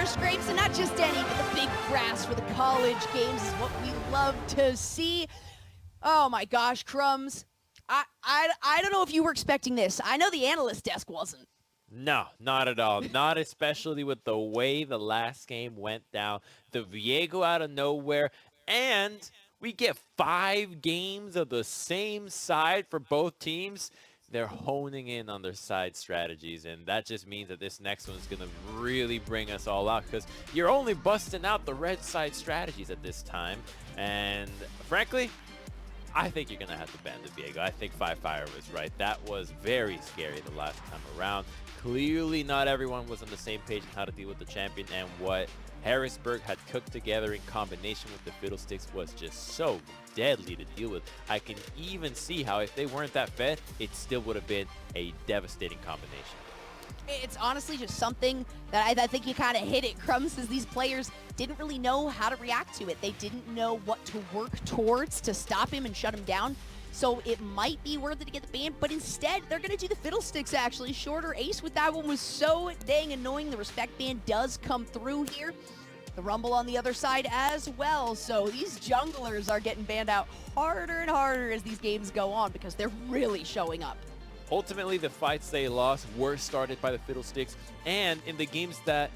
scrapes, and not just any, but the big grass for the college games is what we love to see. Oh my gosh, Crumbs. I don't know if you were expecting this. I know the analyst desk wasn't. No, not at all. Not especially with the way the last game went down. The Viego out of nowhere, and we get 5 games of the same side for both teams. They're honing in on their side strategies, and that just means that this next one's going to really bring us all out because you're only busting out the red side strategies at this time. And frankly, I think you're going to have to ban the Viego. I think Fire was right. That was very scary the last time around. Clearly not everyone was on the same page on how to deal with the champion, and what Harrisburg had cooked together in combination with the Fiddlesticks was just so deadly to deal with. I can even see how if they weren't that fed, it still would have been a devastating combination. It's honestly just something that I think you kind of hit it, Crumbs, is these players didn't really know how to react to it. They didn't know what to work towards to stop him and shut him down. So it might be worth it to get the ban, but instead they're going to do the Fiddlesticks, actually. Shorter Ace with that one was so dang annoying. The respect ban does come through here. The Rumble on the other side as well. So these junglers are getting banned out harder and harder as these games go on because they're really showing up. Ultimately, the fights they lost were started by the Fiddlesticks, and in the games that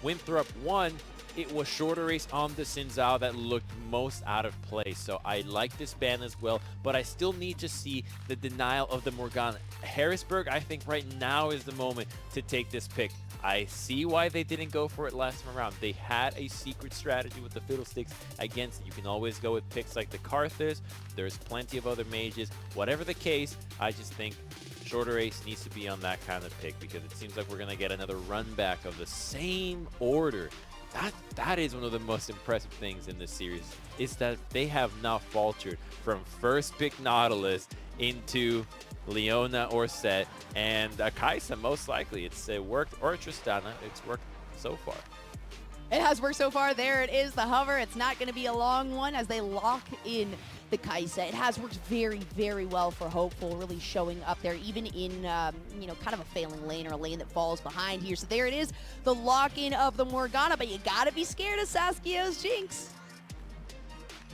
Winthrop won, it was Shorter Race on the Xin Zhao that looked most out of place. So I like this ban as well, but I still need to see the denial of the Morgana. Harrisburg, I think right now is the moment to take this pick. I see why they didn't go for it last time around. They had a secret strategy with the Fiddlesticks against it. You can always go with picks like the Carthers. There's plenty of other mages. Whatever the case, I just think Shorter Ace needs to be on that kind of pick because it seems like we're going to get another run back of the same order. That is one of the most impressive things in this series, is that they have not faltered from first pick Nautilus into Leona or Set, and Kaisa most likely. It's worked, or Tristana, it's worked so far. It has worked so far. There it is, the hover. It's not going to be a long one as they lock in the Kaisa. It has worked very, very well for Hopeful, really showing up there, even in, kind of a failing lane or a lane that falls behind here. So there it is, the lock-in of the Morgana, but you got to be scared of Saskia's Jinx.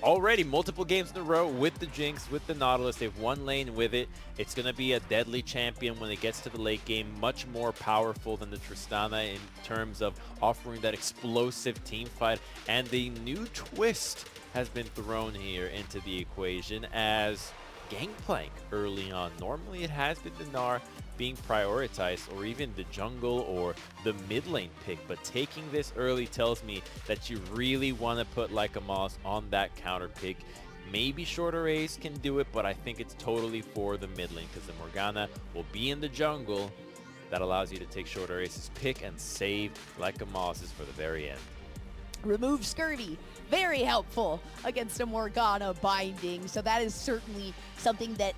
Already multiple games in a row with the Jinx, with the Nautilus. They've won lane with it. It's going to be a deadly champion when it gets to the late game, much more powerful than the Tristana in terms of offering that explosive team fight. And the new twist has been thrown here into the equation as Gangplank early on. Normally it has been the Gnar being prioritized, or even the jungle or the mid lane pick, but taking this early tells me that you really want to put like a Moss on that counter pick. Maybe Shorter Ace can do it, but I think it's totally for the mid lane because the Morgana will be in the jungle. That allows you to take Shorter Ace's pick and save like a Moss's for the very end. Remove Scurvy, very helpful against a Morgana binding. So that is certainly something that,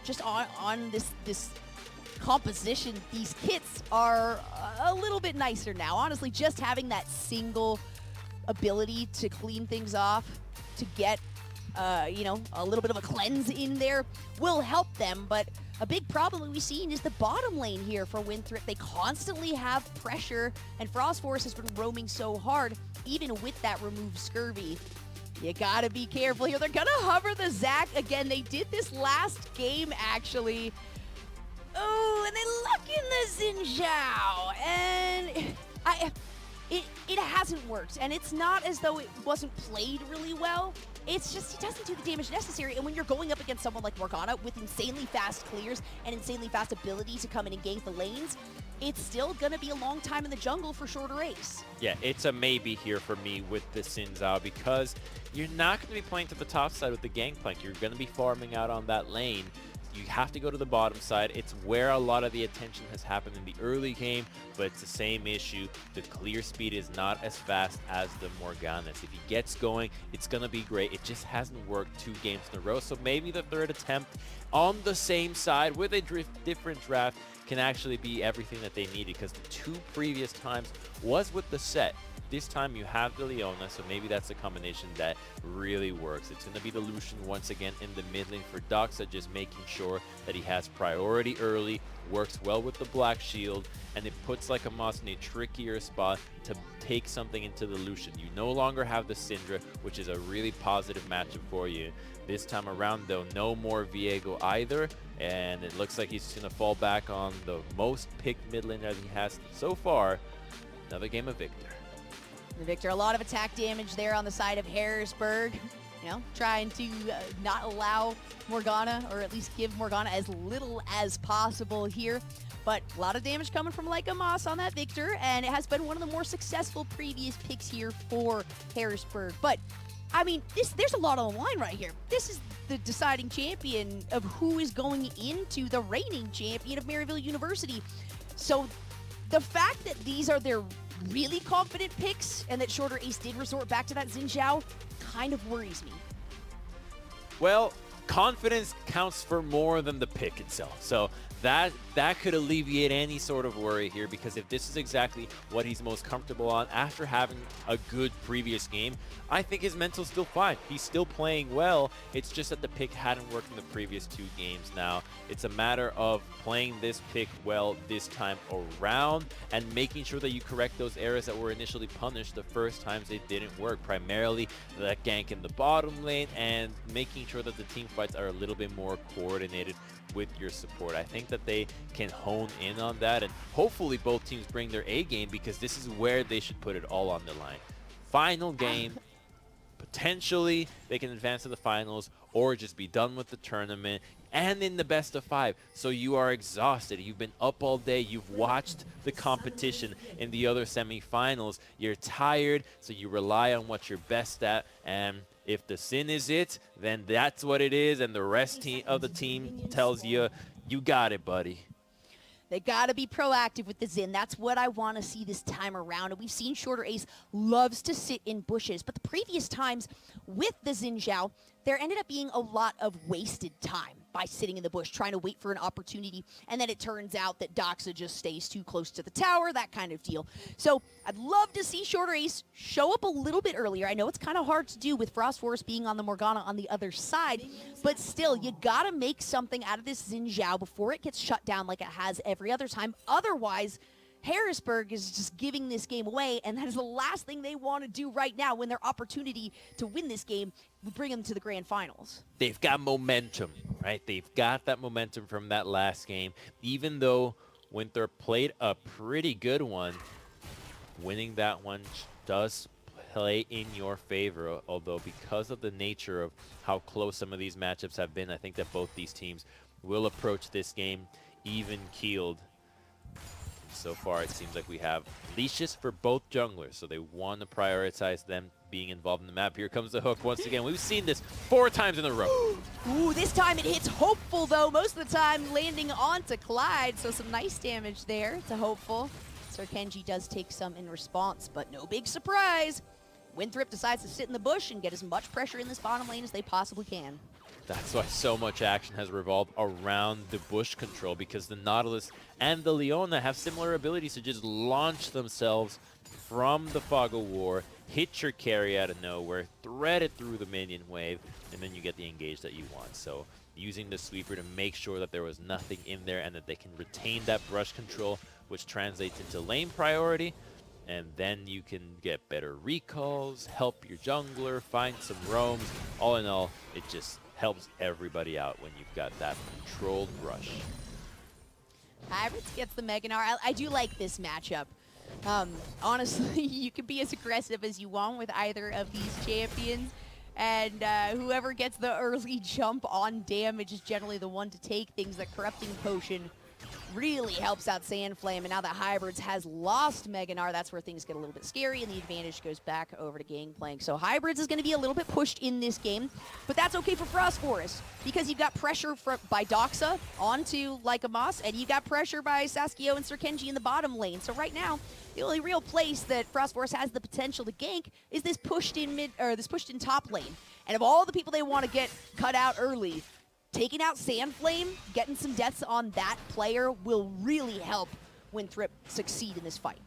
just on this composition, these kits are a little bit nicer now. Honestly, just having that single ability to clean things off, to get, a little bit of a cleanse in there will help them. But a big problem that we've seen is the bottom lane here for Winthrop. They constantly have pressure, and Frost Force has been roaming so hard, even with that remove Scurvy. You gotta be careful here. They're gonna hover the Zac again. They did this last game, actually. Oh, and they lock in the Xin Zhao, and it hasn't worked. And it's not as though it wasn't played really well. It's just he doesn't do the damage necessary, and when you're going up against someone like Morgana with insanely fast clears and insanely fast ability to come in and gank the lanes, it's still gonna be a long time in the jungle for Shorter Ace. Yeah, it's a maybe here for me with the Xin Zhao because you're not going to be playing to the top side with the Gangplank. You're going to be farming out on that lane. You have to go to the bottom side. It's where a lot of the attention has happened in the early game, but it's the same issue. The clear speed is not as fast as the Morganas. If he gets going, it's going to be great. It just hasn't worked 2 games in a row, so maybe the third attempt on the same side with a different draft can actually be everything that they needed, because the 2 previous times was with the Set. this time you have the Leona, so maybe that's a combination that really works. It's going to be the Lucian once again in the mid lane for Doxa, just making sure that he has priority early, works well with the Black Shield, and it puts like a Moss in a trickier spot to take something into the Lucian. You no longer have the Syndra, which is a really positive matchup for you. This time around, though, no more Viego either, and it looks like he's going to fall back on the most picked mid laner that he has so far. Another game of Victor. Victor, a lot of attack damage there on the side of Harrisburg. You know, trying to not allow Morgana, or at least give Morgana as little as possible here. But a lot of damage coming from Leica Moss on that Victor, and it has been one of the more successful previous picks here for Harrisburg. But, I mean, there's a lot on the line right here. This is the deciding champion of who is going into the reigning champion of Maryville University. So the fact that these are their really confident picks and that Shorter Ace did resort back to that Xin Zhao kind of worries me. Well, confidence counts for more than the pick itself. So that could alleviate any sort of worry here, because if this is exactly what he's most comfortable on after having a good previous game, I think his mental's still fine. He's still playing well. It's just that the pick hadn't worked in the previous 2 games. Now, it's a matter of playing this pick well this time around and making sure that you correct those errors that were initially punished the first times they didn't work. Primarily that gank in the bottom lane and making sure that the team fights are a little bit more coordinated with your support. I think that they can hone in on that, and hopefully both teams bring their A game, because this is where they should put it all on the line. Final game, potentially they can advance to the finals or just be done with the tournament and in the best of 5. So you are exhausted. You've been up all day. You've watched the competition in the other semifinals. You're tired, so you rely on what you're best at, and if the Sin is it, then that's what it is, and the rest of the team tells you, you got it, buddy. They got to be proactive with the Xin. That's what I want to see this time around. And we've seen Shorter Ace loves to sit in bushes. But the previous times with the Xin Zhao, there ended up being a lot of wasted time by sitting in the bush, trying to wait for an opportunity. And then it turns out that Doxa just stays too close to the tower, that kind of deal. So I'd love to see Shorter Ace show up a little bit earlier. I know it's kind of hard to do with Frost Force being on the Morgana on the other side, but still, you got to make something out of this Xin Zhao before it gets shut down like it has every other time. Otherwise, Harrisburg is just giving this game away, and that is the last thing they want to do right now when their opportunity to win this game would bring them to the grand finals. They've got momentum, right? They've got that momentum from that last game. Even though Winthrop played a pretty good one, winning that one does play in your favor, although because of the nature of how close some of these matchups have been, I think that both these teams will approach this game even-keeled. So far, it seems like we have leashes for both junglers, so they want to prioritize them being involved in the map. Here comes the hook once again. We've seen this 4 times in a row. Ooh, this time it hits Hopeful, though. Most of the time landing onto Clyde, so some nice damage there to Hopeful. Sir Kenji does take some in response, but no big surprise. Winthrop decides to sit in the bush and get as much pressure in this bottom lane as they possibly can. That's why so much action has revolved around the bush control, because the Nautilus and the Leona have similar abilities to just launch themselves from the Fog of War, hit your carry out of nowhere, thread it through the minion wave, and then you get the engage that you want. So using the sweeper to make sure that there was nothing in there and that they can retain that brush control, which translates into lane priority, and then you can get better recalls, help your jungler, find some roams. All in all, it just helps everybody out when you've got that controlled rush. Hybrids gets the Mega Gnar. I do like this matchup. Honestly, you can be as aggressive as you want with either of these champions, and whoever gets the early jump on damage is generally the one to take things. That Corrupting Potion really helps out Sandflame, and now that Hybrids has lost Mega Gnar, that's where things get a little bit scary, and the advantage goes back over to Gangplank. So Hybrids is going to be a little bit pushed in this game, but that's okay for Frost Forest, because you've got pressure by Doxa onto Leica Moss, and you've got pressure by Saskio and Sir Kenji in the bottom lane. So right now, the only real place that Frost Forest has the potential to gank is this pushed in top lane. And of all the people they want to get cut out early, taking out Sandflame, getting some deaths on that player will really help Winthrop succeed in this fight.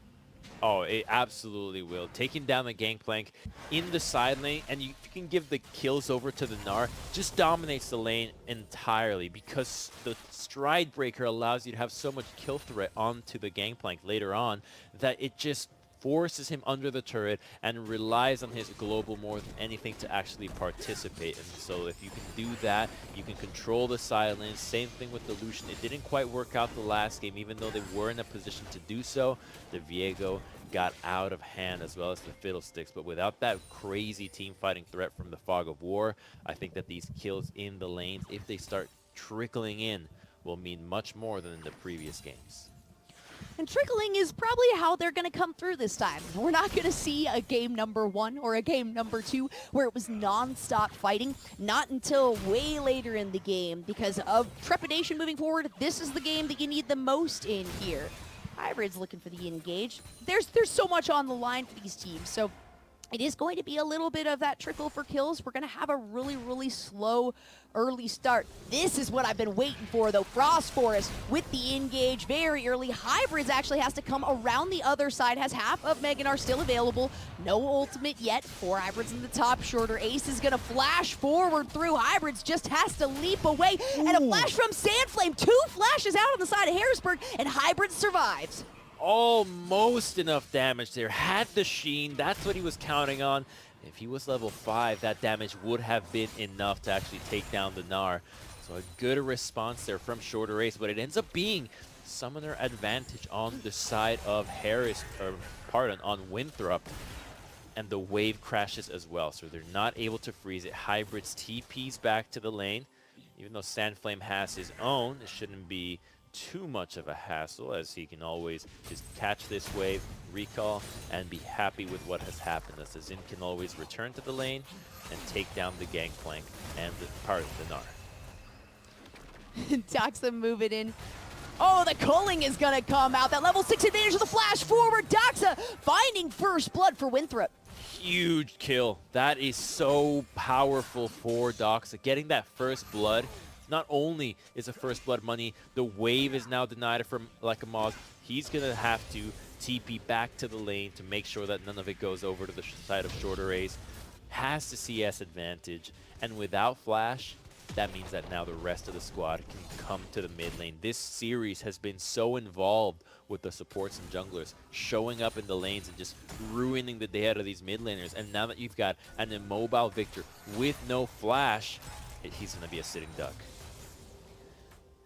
Oh, it absolutely will. Taking down the gangplank in the side lane, and you can give the kills over to the Gnar, just dominates the lane entirely because the Stride Breaker allows you to have so much kill threat onto the gangplank later on that it just forces him under the turret and relies on his global more than anything to actually participate. And so if you can do that, you can control the side lane. Same thing with the Lucian. It didn't quite work out the last game, even though they were in a position to do so. The Viego got out of hand as well as the Fiddlesticks. But without that crazy team fighting threat from the Fog of War, I think that these kills in the lanes, if they start trickling in, will mean much more than in the previous games. And trickling is probably how they're going to come through this time. We're not going to see a game number 1 or a game number 2 where it was non-stop fighting, not until way later in the game. Because of trepidation moving forward, this is the game that you need the most in here. Hybrid's looking for the engage. There's so much on the line for these teams, so it is going to be a little bit of that trickle for kills. We're going to have a really slow early start. This is what I've been waiting for, though. Frost Forest with the engage very early. Hybrids actually has to come around the other side. Has half of Mega Gnar still available. No ultimate yet. 4 Hybrids in the top. Shorter Ace is going to flash forward through. Hybrids just has to leap away. Ooh. And a flash from Sandflame. 2 flashes out on the side of Harrisburg, and Hybrids survives. Almost enough damage there. Had the Sheen. That's what he was counting on. If he was level 5, that damage would have been enough to actually take down the Gnar. So a good response there from Shorter Ace, but it ends up being summoner advantage on the side of on Winthrop. And the wave crashes as well, so they're not able to freeze it. Hybrids TPs back to the lane. Even though Sandflame has his own, it shouldn't be too much of a hassle, as he can always just catch this wave, recall, and be happy with what has happened, as the Zin can always return to the lane and take down the gangplank and the Gnar. Doxa move it in. Oh, the culling is going to come out. That level 6 advantage of the flash forward. Doxa finding first blood for Winthrop. Huge kill. That is so powerful for Doxa. Getting that first blood. Not only is a first blood money, the wave is now denied from like a Moz. He's going to have to TP back to the lane to make sure that none of it goes over to the side of Shorter Ace. Has the CS advantage, and without Flash, that means that now the rest of the squad can come to the mid lane. This series has been so involved with the supports and junglers showing up in the lanes and just ruining the day out of these mid laners. And now that you've got an immobile Victor with no Flash, he's going to be a sitting duck.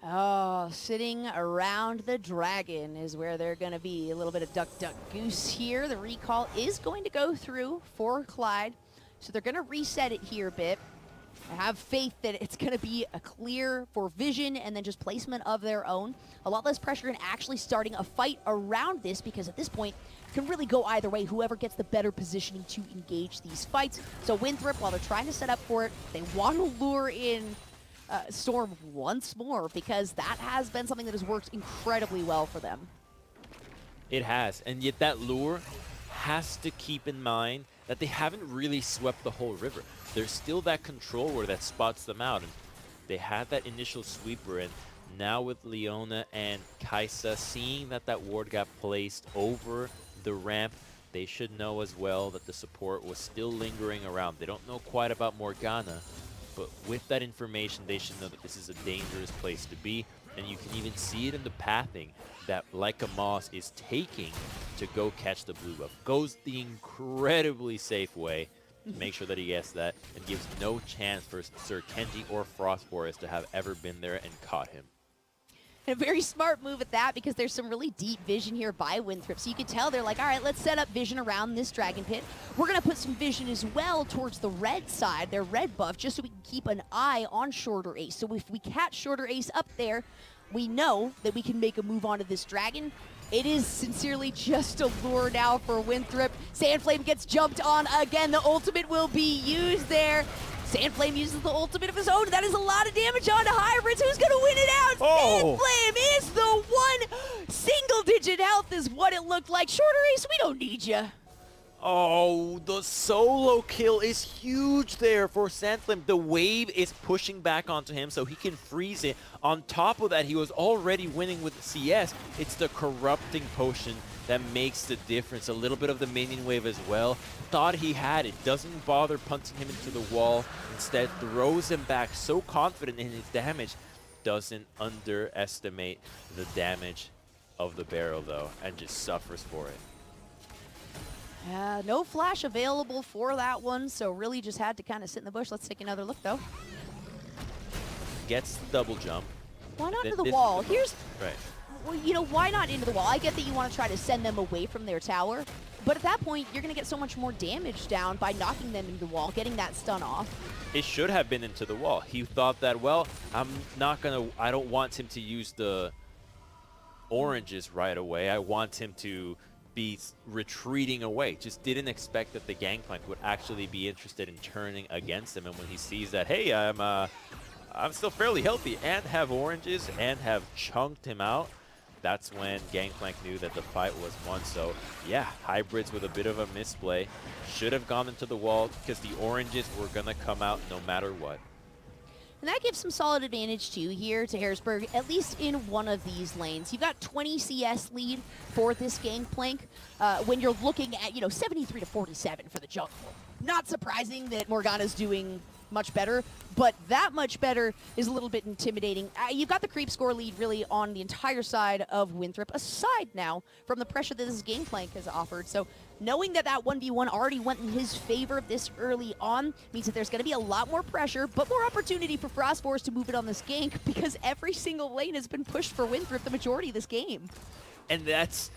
Oh, sitting around the dragon is where they're going to be. A little bit of duck, duck, goose here. The recall is going to go through for Clyde. So they're going to reset it here a bit. I have faith that it's going to be a clear for vision and then just placement of their own. A lot less pressure in actually starting a fight around this, because at this point, it can really go either way. Whoever gets the better positioning to engage these fights. So Winthrop, while they're trying to set up for it, they want to lure in Storm once more, because that has been something that has worked incredibly well for them. It has, and yet that lure has to keep in mind that they haven't really swept the whole river. There's still that controller that spots them out, and they had that initial sweeper, and now with Leona and Kaisa seeing that that ward got placed over the ramp, they should know as well that the support was still lingering around. They don't know quite about Morgana, but with that information, they should know that this is a dangerous place to be. And you can even see it in the pathing that Leica Moss is taking to go catch the blue buff. Goes the incredibly safe way to make sure that he gets that, and gives no chance for Sir Kenji or Frost Forest to have ever been there and caught him. And a very smart move at that, because there's some really deep vision here by Winthrop. So you can tell they're like, all right, let's set up vision around this Dragon Pit. We're going to put some vision as well towards the red side, their red buff, just so we can keep an eye on Shorter Ace. So if we catch Shorter Ace up there, we know that we can make a move onto this Dragon. It is sincerely just a lure now for Winthrop. Sandflame gets jumped on again. The ultimate will be used there. Sandflame uses the ultimate of his own. That is a lot of damage onto Hybrids. Who's going to win it out? Oh. Sandflame is the one. Single-digit health is what it looked like. Shorter Ace, we don't need you. Oh, the solo kill is huge there for Sandflame. The wave is pushing back onto him so he can freeze it. On top of that, he was already winning with CS. It's the corrupting potion that makes the difference. A little bit of the minion wave as well. Thought he had it. Doesn't bother punching him into the wall. Instead, throws him back. So confident in his damage. Doesn't underestimate the damage of the barrel, though, and just suffers for it. No flash available for that one, so really just had to kind of sit in the bush. Let's take another look, though. Gets the double jump. Why not into the wall? Here's, right. Well, you know, why not into the wall? I get that you want to try to send them away from their tower, but at that point, you're going to get so much more damage down by knocking them into the wall, getting that stun off. It should have been into the wall. He thought that, well, I don't want him to use the oranges right away. I want him to be retreating away. Just didn't expect that the Gangplank would actually be interested in turning against him. And when he sees that, hey, I'm still fairly healthy and have oranges and have chunked him out, that's when Gangplank knew that the fight was won. So yeah, Hybrids with a bit of a misplay. Should have gone into the wall because the oranges were going to come out no matter what. And that gives some solid advantage, too, here to Harrisburg, at least in one of these lanes. You've got 20 CS lead for this Gangplank when you're looking at, 73 to 47 for the jungle. Not surprising that Morgana's doing much better, but that much better is a little bit intimidating. You've got the creep score lead really on the entire side of Winthrop, aside now from the pressure that this Gangplank has offered. So knowing that that 1v1 already went in his favor this early on means that there's going to be a lot more pressure, but more opportunity for Frost Force to move it on this gank because every single lane has been pushed for Winthrop the majority of this game. And that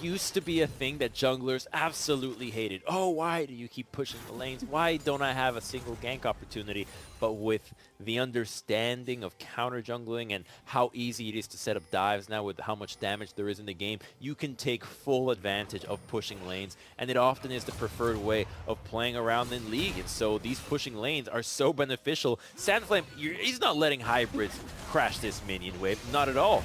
used to be a thing that junglers absolutely hated. Oh, why do you keep pushing the lanes? Why don't I have a single gank opportunity? But with the understanding of counter jungling and how easy it is to set up dives now with how much damage there is in the game, you can take full advantage of pushing lanes. And it often is the preferred way of playing around in League. And so these pushing lanes are so beneficial. Sandflame, he's not letting Hybrids crash this minion wave. Not at all.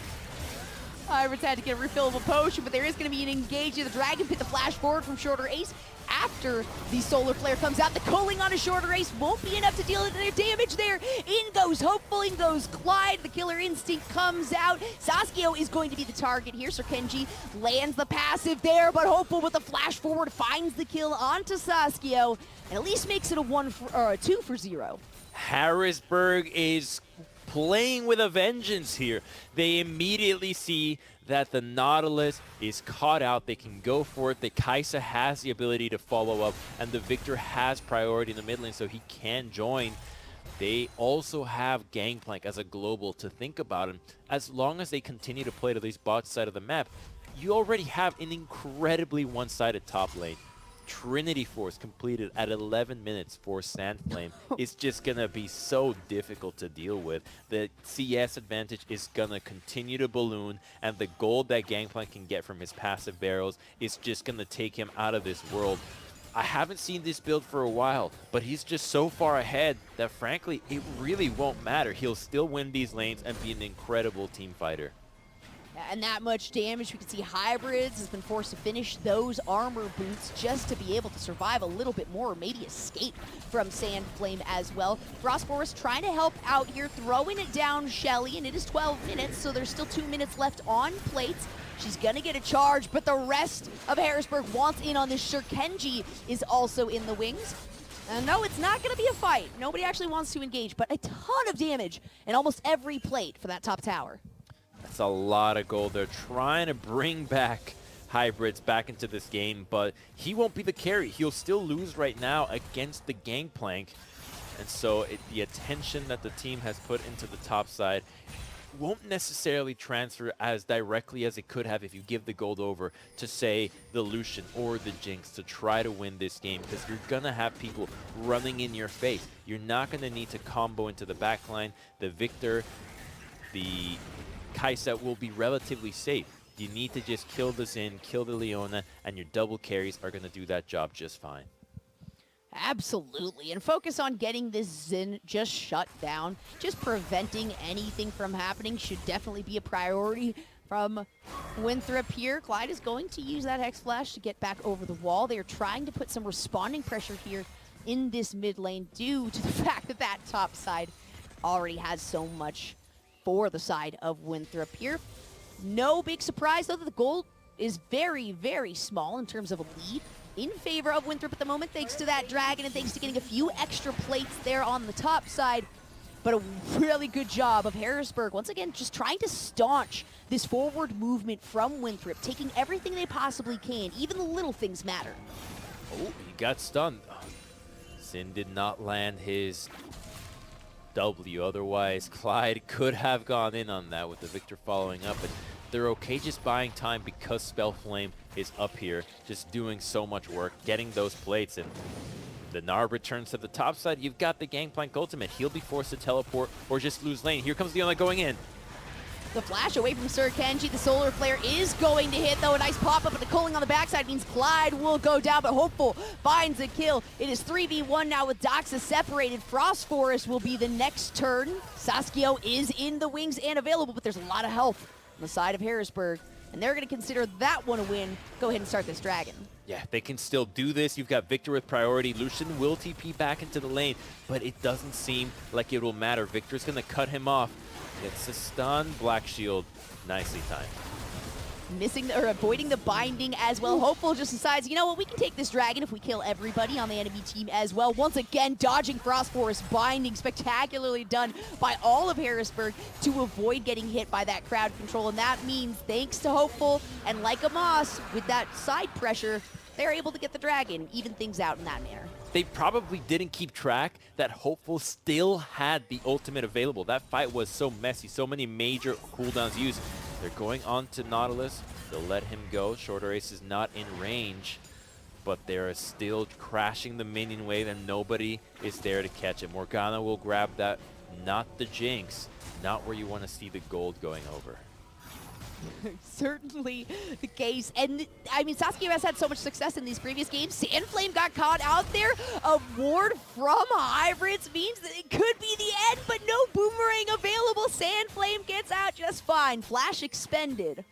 Hybrids had to get a refillable potion, but there is going to be an engage in the Dragon Pit, the flash forward from Shorter Ace. After the Solar Flare comes out, the culling on a Shorter Ace won't be enough to deal with their damage there. In goes Hopeful, in goes Clyde. The Killer Instinct comes out. Saskio is going to be the target here. Sir Kenji lands the passive there, but Hopeful with the flash forward finds the kill onto Saskio, and at least makes it a 2 for 0. Harrisburg is playing with a vengeance here. They immediately see that the Nautilus is caught out. They can go for it. The Kai'Sa has the ability to follow up, and the Victor has priority in the mid lane, so he can join. They also have Gangplank as a global to think about him. As long as they continue to play to this bot side of the map, you already have an incredibly one-sided top lane. Trinity Force completed at 11 minutes for Sandflame is just going to be so difficult to deal with. The CS advantage is going to continue to balloon, and the gold that Gangplank can get from his passive barrels is just going to take him out of this world. I haven't seen this build for a while, but he's just so far ahead that, frankly, it really won't matter. He'll still win these lanes and be an incredible team fighter. And that much damage. We can see Hybrids has been forced to finish those armor boots just to be able to survive a little bit more, or maybe escape from Sandflame as well. Frost Force trying to help out here, throwing it down Shelly, and it is 12 minutes, so there's still 2 minutes left on plates. She's gonna get a charge, but the rest of Harrisburg wants in on this. Sir Kenji is also in the wings. No, it's not gonna be a fight. Nobody actually wants to engage, but a ton of damage in almost every plate for that top tower. That's a lot of gold. They're trying to bring back Hybrids back into this game, but he won't be the carry. He'll still lose right now against the Gangplank. And so the attention that the team has put into the top side won't necessarily transfer as directly as it could have if you give the gold over to, say, the Lucian or the Jinx to try to win this game, because you're going to have people running in your face. You're not going to need to combo into the backline. The Victor, the Kai'Sa will be relatively safe. You need to just kill the Xin, kill the Leona, and your double carries are going to do that job just fine. Absolutely, and focus on getting this Xin just shut down. Just preventing anything from happening should definitely be a priority from Winthrop here. Clyde is going to use that Hex Flash to get back over the wall. They are trying to put some responding pressure here in this mid lane due to the fact that that top side already has so much for the side of Winthrop here. No big surprise, though, that the goal is very, very small in terms of a lead in favor of Winthrop at the moment, thanks to that dragon and thanks to getting a few extra plates there on the top side. But a really good job of Harrisburg, once again, just trying to staunch this forward movement from Winthrop, taking everything they possibly can. Even the little things matter. Oh, he got stunned. Sin did not land his W. Otherwise, Clyde could have gone in on that with the Victor following up. And they're okay just buying time because Spell Flame is up here, just doing so much work, getting those plates. And the Narb returns to the top side. You've got the Gangplank ultimate. He'll be forced to teleport or just lose lane. Here comes Leona going in. The flash away from Sir Kenji. The solar flare is going to hit, though. A nice pop-up, but the culling on the backside means Clyde will go down, but Hopeful finds a kill. It is 3v1 now with Doxa separated. Frost Forest will be the next turn. Saskio is in the wings and available, but there's a lot of health on the side of Harrisburg, and they're going to consider that one a win. Go ahead and start this dragon. Yeah, they can still do this. You've got Victor with priority. Lucian will TP back into the lane, but it doesn't seem like it will matter. Victor's going to cut him off. Gets a stun. Black Shield, nicely timed. Missing or avoiding the binding as well. Hopeful just decides, you know what, we can take this dragon if we kill everybody on the enemy team as well. Once again, dodging Frost Forest binding, spectacularly done by all of Harrisburg to avoid getting hit by that crowd control. And that means, thanks to Hopeful and like a Moss, with that side pressure, they're able to get the dragon, even things out in that manner. They probably didn't keep track that Hopeful still had the ultimate available. That fight was so messy, so many major cooldowns used. They're going on to Nautilus. They'll let him go. Shorter Ace is not in range, but they're still crashing the minion wave and nobody is there to catch it. Morgana will grab that, not the Jinx, not where you want to see the gold going over. Certainly the case. And I mean, Saskia has had so much success in these previous games. Sandflame got caught out there. A ward from Hybrids means that it could be the end, but no boomerang available. Sandflame gets out just fine. Flash expended.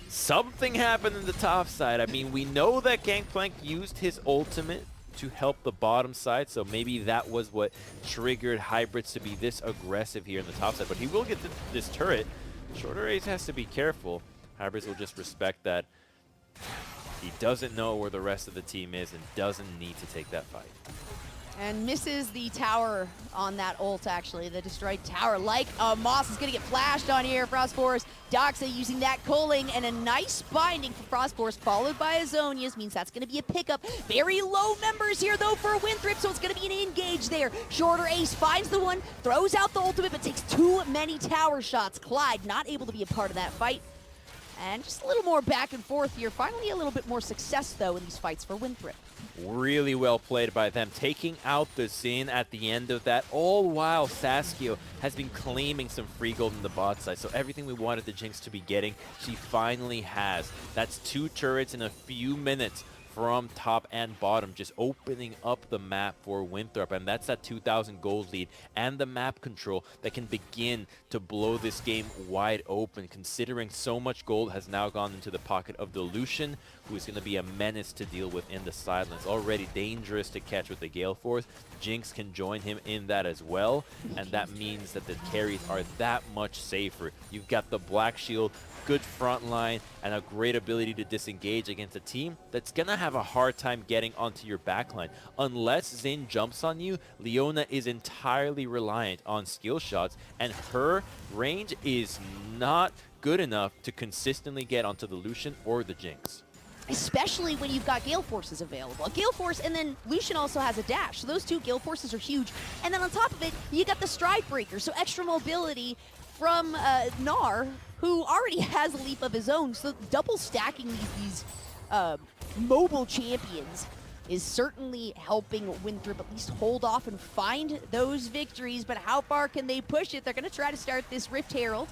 Something happened in the top side. I mean, we know that Gangplank used his ultimate to help the bottom side, so maybe that was what triggered Hybrids to be this aggressive here in the top side. But he will get this turret. Shorter Ace has to be careful. Hybrids will just respect that he doesn't know where the rest of the team is and doesn't need to take that fight. And misses the tower on that ult, actually, the destroyed tower. Like Moss is going to get flashed on here. Frost Forest, Doxa using that culling, and a nice binding for Frost Forest, followed by Azonia's, means that's going to be a pickup. Very low numbers here, though, for Winthrop, so it's going to be an engage there. Shorter Ace finds the one, throws out the ultimate, but takes too many tower shots. Clyde not able to be a part of that fight. And just a little more back and forth here. Finally, a little bit more success, though, in these fights for Winthrop. Really well played by them, taking out the Xin at the end of that, all while Saskio has been claiming some free gold in the bot side. So everything we wanted the Jinx to be getting, she finally has. That's 2 turrets in a few minutes from top and bottom, just opening up the map for Winthrop, and that's that 2,000 gold lead and the map control that can begin to blow this game wide open, considering so much gold has now gone into the pocket of the Lucian, who is going to be a menace to deal with in the sidelines. Already dangerous to catch with the Gale Force. Jinx can join him in that as well, and that means that the carries are that much safer. You've got the Black Shield, good front line, and a great ability to disengage against a team that's going to have a hard time getting onto your backline. Unless Xin jumps on you, Leona is entirely reliant on skill shots, and her range is not good enough to consistently get onto the Lucian or the Jinx. Especially when you've got Gale Forces available. A Gale Force, and then Lucian also has a dash. So those 2 Gale Forces are huge. And then on top of it, you got the Stride Breaker, so extra mobility from Gnar, who already has a leap of his own. So double stacking these mobile champions is certainly helping Winthrop at least hold off and find those victories. But how far can they push it? They're going to try to start this Rift Herald.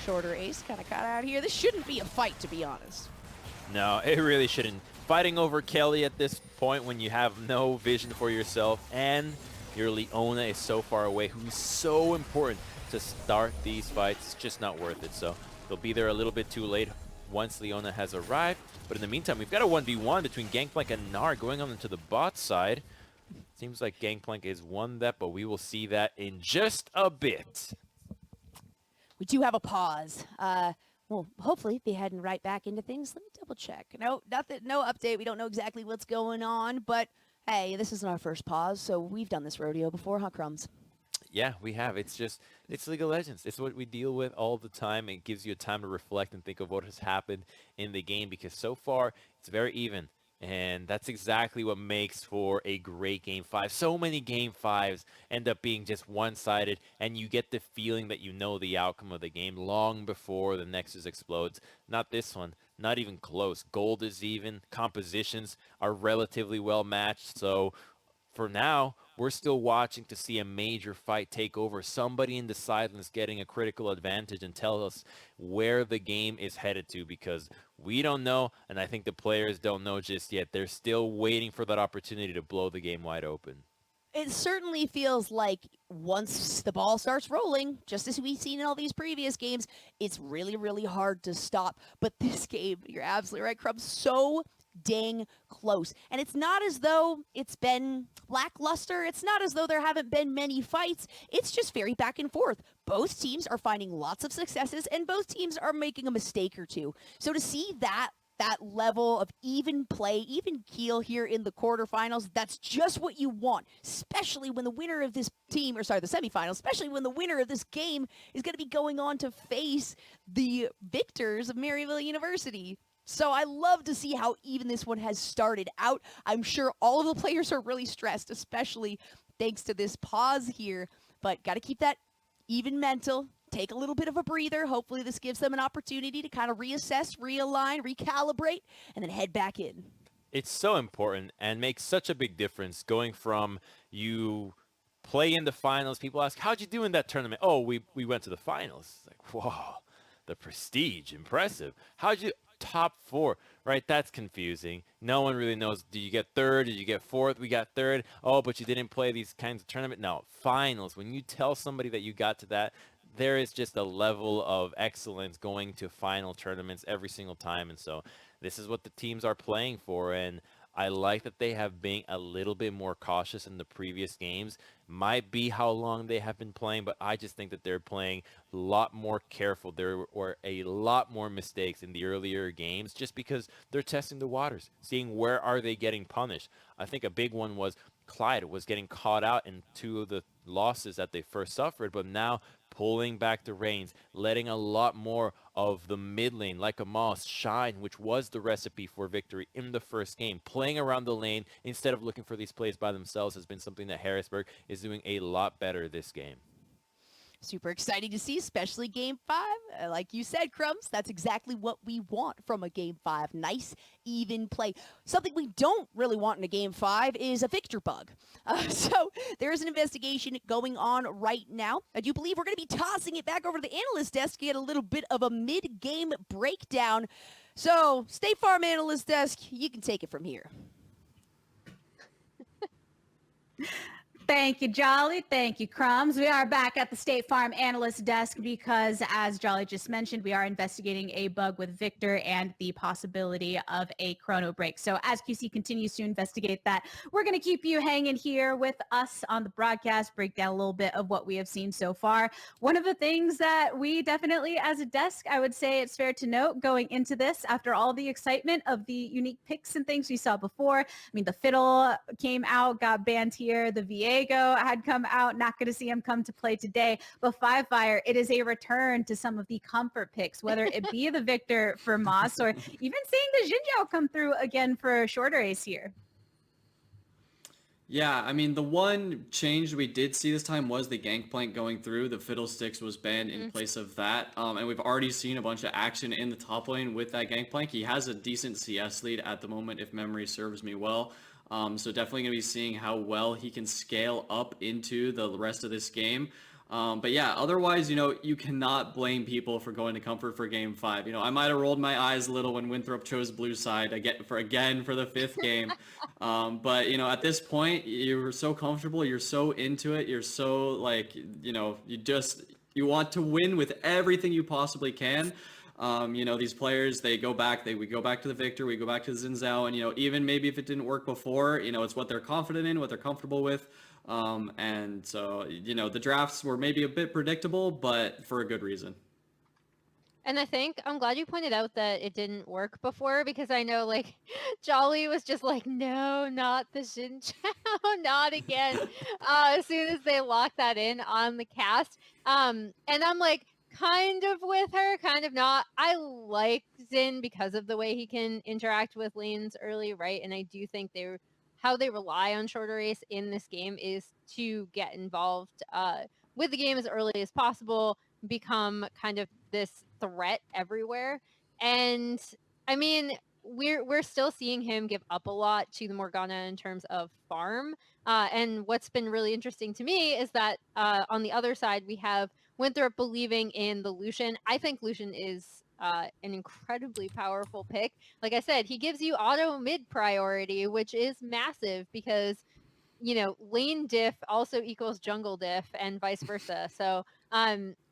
Shorter Ace kind of got out here. This shouldn't be a fight, to be honest. No, it really shouldn't fighting over Kelly at this point when you have no vision for yourself, and your Leona is so far away, who's so important to start these fights. It's just not worth it. So they'll be there a little bit too late once Leona has arrived. But in the meantime, we've got a 1v1 between Gangplank and Gnar going on into the bot side. Seems like Gangplank has won that, but we will see that in just a bit. We do have a pause. Well, hopefully be heading right back into things. Let me double check. No, nothing, no update. We don't know exactly what's going on, but hey, this isn't our first pause, so we've done this rodeo before, huh, Crumbs? Yeah, we have. It's League of Legends. It's what we deal with all the time. It gives you time to reflect and think of what has happened in the game, because so far it's very even. And that's exactly what makes for a great Game 5. So many Game 5s end up being just one-sided, and you get the feeling that you know the outcome of the game long before the Nexus explodes. Not this one. Not even close. Gold is even. Compositions are relatively well matched. So for now, we're still watching to see a major fight take over. Somebody in the sidelines getting a critical advantage and tell us where the game is headed to, because we don't know, and I think the players don't know just yet. They're still waiting for that opportunity to blow the game wide open. It certainly feels like once the ball starts rolling, just as we've seen in all these previous games, it's really, really hard to stop. But this game, you're absolutely right, Crumbs, so dang close. And it's not as though it's been lackluster. It's not as though there haven't been many fights. It's just very back and forth. Both teams are finding lots of successes, and both teams are making a mistake or two. So to see that level of even play, even keel here in the quarterfinals, that's just what you want, especially when the winner of this team, or sorry, the semifinals, especially when the winner of this game is going to be going on to face the victors of Maryville University. So I love to see how even this one has started out. I'm sure all of the players are really stressed, especially thanks to this pause here, but got to keep that even mental. Take a little bit of a breather. Hopefully this gives them an opportunity to kind of reassess, realign, recalibrate, and then head back in. It's so important and makes such a big difference going from you play in the finals. People ask, how'd you do in that tournament? Oh, we went to the finals. It's like, whoa, the prestige, impressive. How'd you top 4, right? That's confusing. No one really knows. Did you get third? Did you get fourth? We got third. Oh, but you didn't play these kinds of tournament. No, finals. When you tell somebody that you got to that, there is just a level of excellence going to final tournaments every single time. And so this is what the teams are playing for. And I like that they have been a little bit more cautious in the previous games. Might be how long they have been playing, but I just think that they're playing a lot more careful. There were a lot more mistakes in the earlier games just because they're testing the waters, seeing where are they getting punished. I think a big one was Clyde was getting caught out in 2 of the losses that they first suffered, but now pulling back the reins, letting a lot more of the mid lane, like a Moss, shine, which was the recipe for victory in the first game. Playing around the lane instead of looking for these plays by themselves has been something that Harrisburg is doing a lot better this game. Super exciting to see, especially Game 5. Like you said, Crumbs, that's exactly what we want from a Game 5. Nice, even play. Something we don't really want in a Game 5 is a fixture bug. So there is an investigation going on right now. I do believe we're going to be tossing it back over to the analyst desk to get a little bit of a mid-game breakdown. So, State Farm Analyst Desk, you can take it from here. Thank you, Jolly. Thank you, Crumbs. We are back at the State Farm Analyst Desk because, as Jolly just mentioned, we are investigating a bug with Victor and the possibility of a chrono break. So as QC continues to investigate that, we're going to keep you hanging here with us on the broadcast, break down a little bit of what we have seen so far. One of the things that we definitely, as a desk, I would say it's fair to note going into this, after all the excitement of the unique picks and things we saw before. I mean, the Fiddle came out, got banned here. The VA had come out, not going to see him come to play today. But Five Fire, it is a return to some of the comfort picks, whether it be the Victor for Moss or even seeing the Jinjiao come through again for a shorter ace here. Yeah, I mean, the one change we did see this time was the Gangplank going through. The Fiddlesticks was banned in place of that. And we've already seen a bunch of action in the top lane with that Gangplank. He has a decent CS lead at the moment, if memory serves me well. So definitely going to be seeing how well he can scale up into the rest of this game. But yeah, otherwise, you cannot blame people for going to comfort for game 5. I might have rolled my eyes a little when Winthrop chose blue side again for the 5th game. But at this point, you're so comfortable, you're so into it, you're so like, you want to win with everything you possibly can. These players, we go back to the Victor, we go back to the Xin Zhao, and even maybe if it didn't work before, it's what they're confident in, what they're comfortable with. And so, the drafts were maybe a bit predictable, but for a good reason. And I think I'm glad you pointed out that it didn't work before, because I know like Jolly was just like, no, not the Xin Zhao, not again. As soon as they locked that in on the cast. And I'm like kind of with her, kind of not. I like Xin because of the way he can interact with lanes early, right? And I do think how they rely on shorter race in this game is to get involved with the game as early as possible, become kind of this threat everywhere. And I mean, we're still seeing him give up a lot to the Morgana in terms of farm. And what's been really interesting to me is that on the other side, we have Winthrop believing in the Lucian. I think Lucian is an incredibly powerful pick. Like I said, he gives you auto mid priority, which is massive because lane diff also equals jungle diff and vice versa. So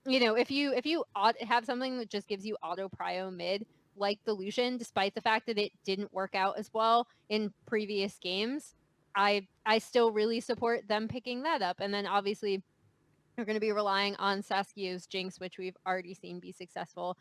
if you have something that just gives you auto prio mid like the Lucian, despite the fact that it didn't work out as well in previous games, I still really support them picking that up. And then obviously you're going to be relying on Saskia's Jinx, which we've already seen be successful.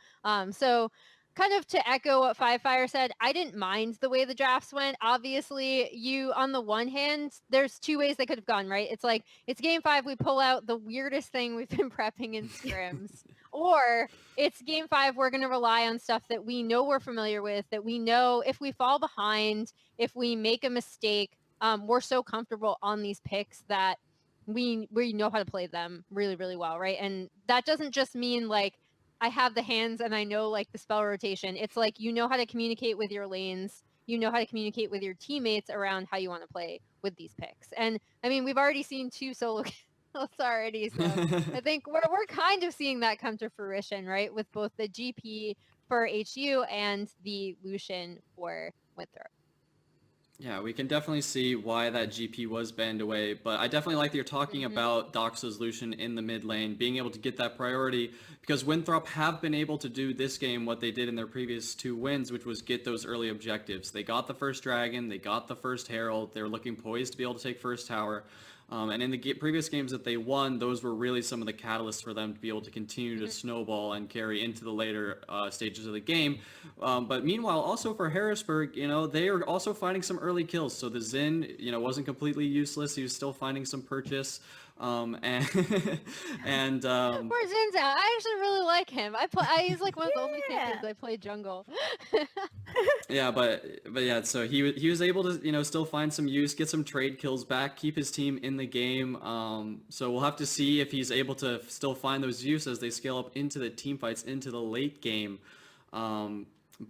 So kind of to echo what Five Fire said, I didn't mind the way the drafts went. Obviously, on the one hand, there's two ways they could have gone, right? It's like, it's game 5, we pull out the weirdest thing we've been prepping in scrims. Or it's game 5, we're going to rely on stuff that we know we're familiar with, that we know if we fall behind, if we make a mistake, we're so comfortable on these picks that we know how to play them really, really well, right? And that doesn't just mean like I have the hands and I know like the spell rotation. It's like you know how to communicate with your lanes, you know how to communicate with your teammates around how you want to play with these picks. And I mean, we've already seen 2 solo kills already, so I think we're kind of seeing that come to fruition, right? With both the GP for HU and the Lucian for Winthrop. Yeah, we can definitely see why that GP was banned away, but I definitely like that you're talking about Doxa's Lucian in the mid lane, being able to get that priority, because Winthrop have been able to do this game what they did in their previous 2 wins, which was get those early objectives. They got the first Dragon, they got the first Herald, they were looking poised to be able to take first tower. And in the previous games that they won, those were really some of the catalysts for them to be able to continue to snowball and carry into the later stages of the game. But meanwhile, also for Harrisburg, they are also finding some early kills. So the Xin, wasn't completely useless. He was still finding some purchase. And Poor Zinza. I actually really like him. He's like one of the only champions I play jungle. Yeah, but yeah, so he was able to still find some use, get some trade kills back, keep his team in the game. So we'll have to see if he's able to still find those use as they scale up into the team fights into the late game.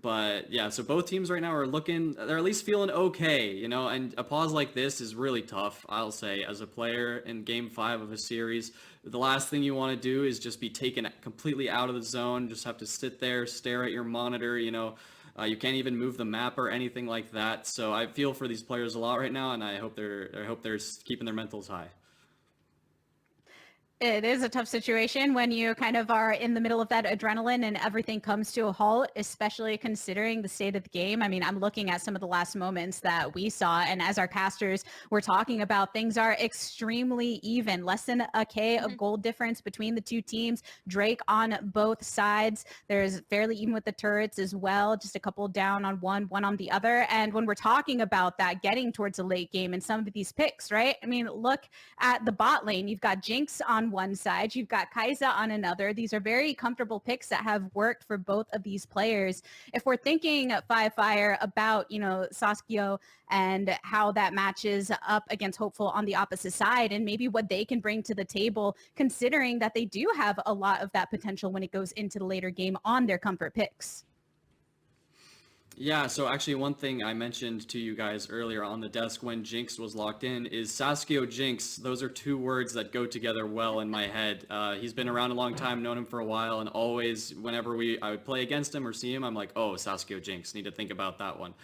But yeah, so both teams right now they're at least feeling okay, and a pause like this is really tough, I'll say, as a player in game 5 of a series. The last thing you want to do is just be taken completely out of the zone, just have to sit there, stare at your monitor, you can't even move the map or anything like that. So I feel for these players a lot right now, and I hope they're keeping their mentals high. It is a tough situation when you kind of are in the middle of that adrenaline and everything comes to a halt, especially considering the state of the game. I mean, I'm looking at some of the last moments that we saw, and as our casters were talking about, things are extremely even, less than a K of gold difference between the 2 teams. Drake on both sides. There's fairly even with the turrets as well, just a couple down on one on the other. And when we're talking about that, getting towards the late game and some of these picks, right? I mean, look at the bot lane. You've got Jinx on one side, you've got Kai'Sa on another. These are very comfortable picks that have worked for both of these players. If we're thinking Five Fire about, Saskia and how that matches up against Hopeful on the opposite side and maybe what they can bring to the table, considering that they do have a lot of that potential when it goes into the later game on their comfort picks. Yeah, so actually one thing I mentioned to you guys earlier on the desk when Jinx was locked in is Sasuke Jinx. Those are two words that go together well in my head. He's been around a long time, known him for a while, and always whenever I would play against him or see him, I'm like, oh, Sasuke Jinx, need to think about that one.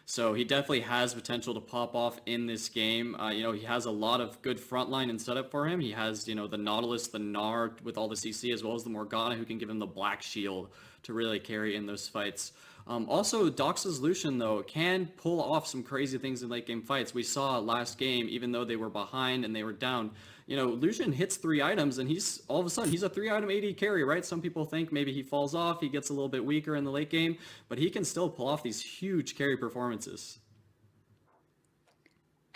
So he definitely has potential to pop off in this game. He has a lot of good frontline and setup for him. He has, the Nautilus, the Gnar with all the CC, as well as the Morgana who can give him the Black Shield to really carry in those fights. Also, Doxa's Lucian, though, can pull off some crazy things in late game fights. We saw last game, even though they were behind and they were down, Lucian hits 3 items and he's all of a sudden, he's a 3-item AD carry, right? Some people think maybe he falls off, he gets a little bit weaker in the late game, but he can still pull off these huge carry performances.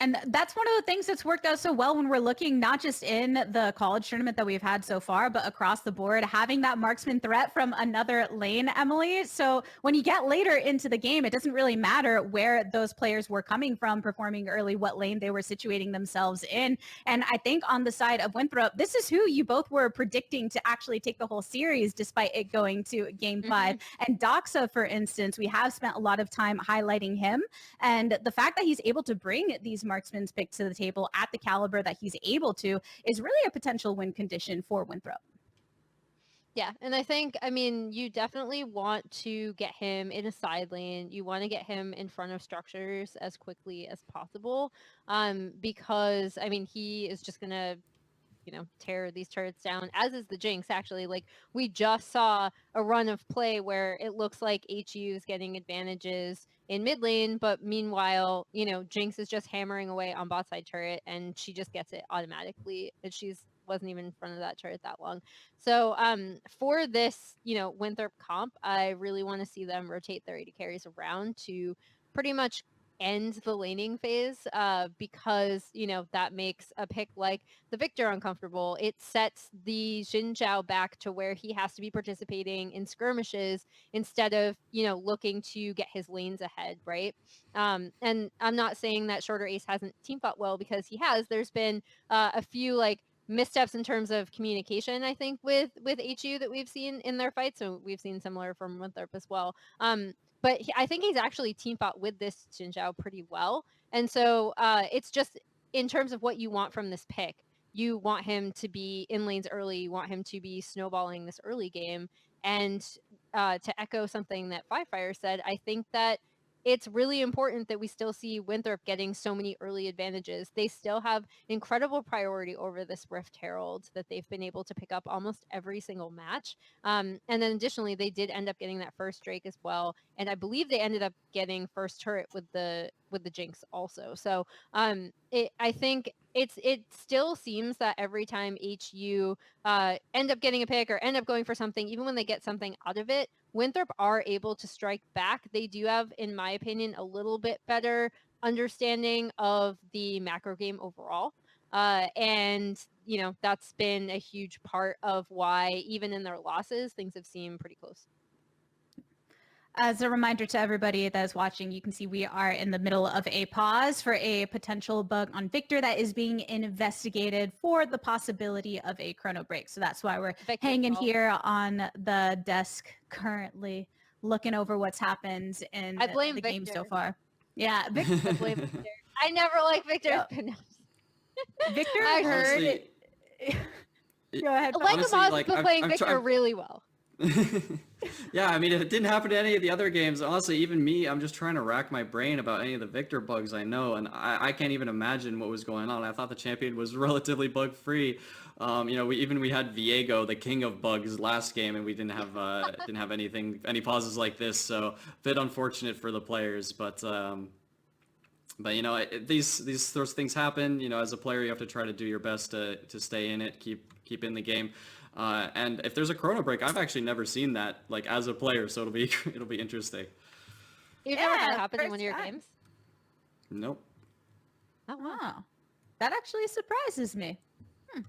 And that's one of the things that's worked out so well when we're looking not just in the college tournament that we've had so far, but across the board, having that marksman threat from another lane, Emily. So when you get later into the game, it doesn't really matter where those players were coming from, performing early, what lane they were situating themselves in. And I think on the side of Winthrop, this is who you both were predicting to actually take the whole series, despite it going to game 5. And Doxa, for instance, we have spent a lot of time highlighting him. And the fact that he's able to bring these marksman's pick to the table at the caliber that he's able to is really a potential win condition for Winthrop. Yeah, and I think, you definitely want to get him in a side lane. You want to get him in front of structures as quickly as possible, because, he is just going to tear these turrets down, as is the Jinx, actually. Like, we just saw a run of play where it looks like HU is getting advantages in mid lane, but meanwhile, Jinx is just hammering away on bot side turret, and she just gets it automatically, and she's wasn't even in front of that turret that long. So for this, Winthrop comp, I really want to see them rotate their AD carries around to pretty much end the laning phase, because that makes a pick like the Victor uncomfortable. It sets the Xin Zhao back to where he has to be participating in skirmishes instead of looking to get his lanes ahead, right? And I'm not saying that Shorter Ace hasn't team fought well, because he has. There's been a few like missteps in terms of communication, I think, with HU that we've seen in their fights. So we've seen similar from Winthrop as well. But I think he's actually team fought with this Xin Zhao pretty well. And so it's just in terms of what you want from this pick. You want him to be in lanes early. You want him to be snowballing this early game. And to echo something that Firefire said, I think that it's really important that we still see Winthrop getting so many early advantages. They still have incredible priority over this Rift Herald that they've been able to pick up almost every single match. And then additionally, they did end up getting that first Drake as well. And I believe they ended up getting first turret with the Jinx also. So I think it still seems that every time HU end up getting a pick or end up going for something, even when they get something out of it, Winthrop are able to strike back. They do have, in my opinion, a little bit better understanding of the macro game overall. And that's been a huge part of why even in their losses, things have seemed pretty close. As a reminder to everybody that is watching, you can see we are in the middle of a pause for a potential bug on Victor that is being investigated for the possibility of a chrono break. So that's why we're hanging here on the desk currently, looking over what's happened in the game so far. Yeah, Victor. I blame Victor. I never like Victor's pronounce. Victor, I heard it. Go ahead. Like playing Victor really well. Yeah, it didn't happen to any of the other games. Honestly, even me, I'm just trying to rack my brain about any of the Victor bugs I know, and I can't even imagine what was going on. I thought the champion was relatively bug-free. We had Viego, the king of bugs, last game, and we didn't have any pauses like this. So a bit unfortunate for the players, but those things happen. As a player, you have to try to do your best to stay in it, keep in the game. And if there's a chrono break, I've actually never seen that as a player, so it'll be interesting. You've never had it happen in one of your games? Nope. Oh, wow. That actually surprises me. All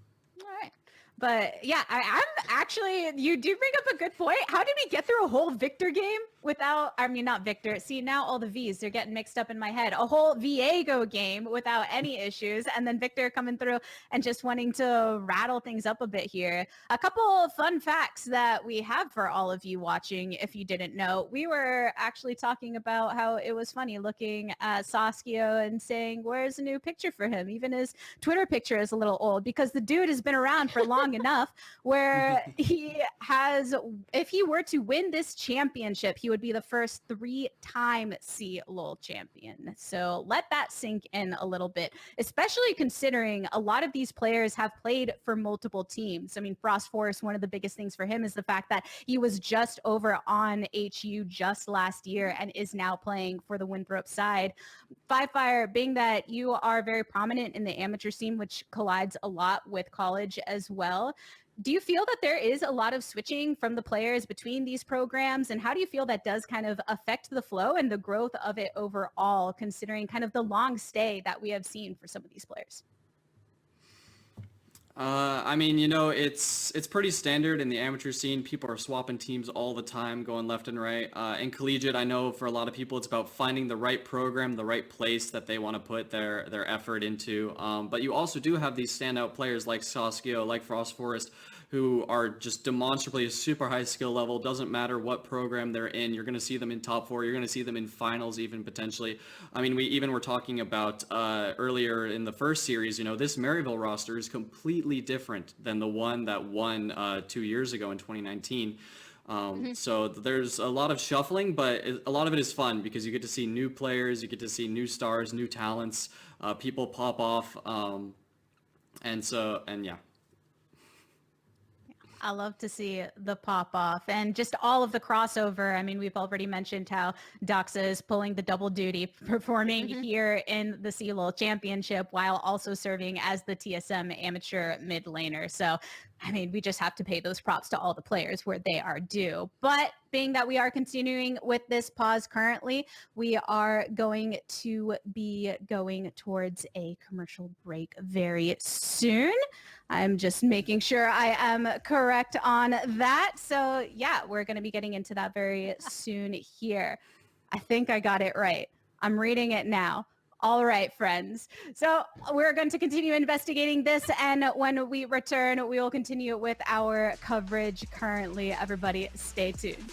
right. But yeah, I'm actually, you do bring up a good point. How did we get through a whole Victor game without, I mean, not Victor. See, now all the V's, they're getting mixed up in my head. A whole Viego game without any issues. And then Victor coming through and just wanting to rattle things up a bit here. A couple of fun facts that we have for all of you watching, if you didn't know. We were actually talking about how it was funny looking at Saskia and saying, where's a new picture for him? Even his Twitter picture is a little old because the dude has been around for long enough where he has, if he were to win this championship, he would be the first 3-time CLOL champion. So let that sink in a little bit, especially considering a lot of these players have played for multiple teams. I mean, Frost Force, one of the biggest things for him is the fact that he was just over on HU just last year and is now playing for the Winthrop side. Five Fire, being that you are very prominent in the amateur scene, which collides a lot with college as well, do you feel that there is a lot of switching from the players between these programs? And how do you feel that does kind of affect the flow and the growth of it overall, considering kind of the long stay that we have seen for some of these players? I mean, you know, it's pretty standard in the amateur scene. People are swapping teams all the time, going left and right. In collegiate, I know for a lot of people, it's about finding the right program, the right place that they want to put their effort into. But you also do have these standout players like Saskia, like Frost Forest, who are just demonstrably a super high skill level. Doesn't matter what program they're in. You're going to see them in top 4. You're going to see them in finals even potentially. I mean, we even were talking about earlier in the first series, you know, this Maryville roster is completely different than the one that won 2 years ago in 2019. So there's a lot of shuffling, but a lot of it is fun because you get to see new players, you get to see new stars, new talents, people pop off. And yeah. I love to see the pop off and just all of the crossover. I mean, we've already mentioned how Doxa is pulling the double duty, performing here in the CLOL Championship while also serving as the TSM amateur mid laner. So, I mean, we just have to pay those props to all the players where they are due. But being that we are continuing with this pause currently, we are going to be going towards a commercial break very soon. I'm just making sure I am correct on that. So yeah, we're going to be getting into that very soon here. I think I got it right. I'm reading it now. All right, friends. So we're going to continue investigating this. And when we return, we will continue with our coverage currently. Everybody stay tuned.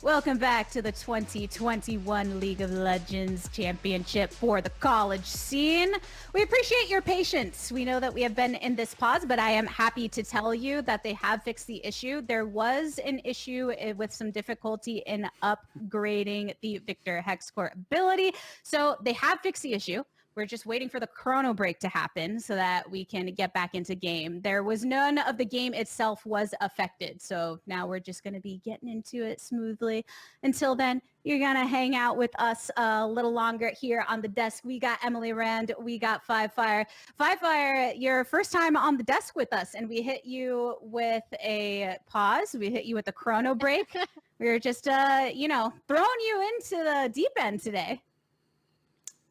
Welcome back to the 2021 League of Legends Championship for the college scene. We appreciate your patience. We know that we have been in this pause, but I am happy to tell you that they have fixed the issue. There was an issue with some difficulty in upgrading the Victor Hex Core ability. So they have fixed the issue. We're just waiting for the chrono break to happen so that we can get back into game. There was none of the game itself was affected. So now we're just going to be getting into it smoothly. Until then, you're going to hang out with us a little longer here on the desk. We got Emily Rand. We got Five Fire. Five Fire, your first time on the desk with us, and we hit you with a pause. We hit you with a chrono break. We were just, throwing you into the deep end today.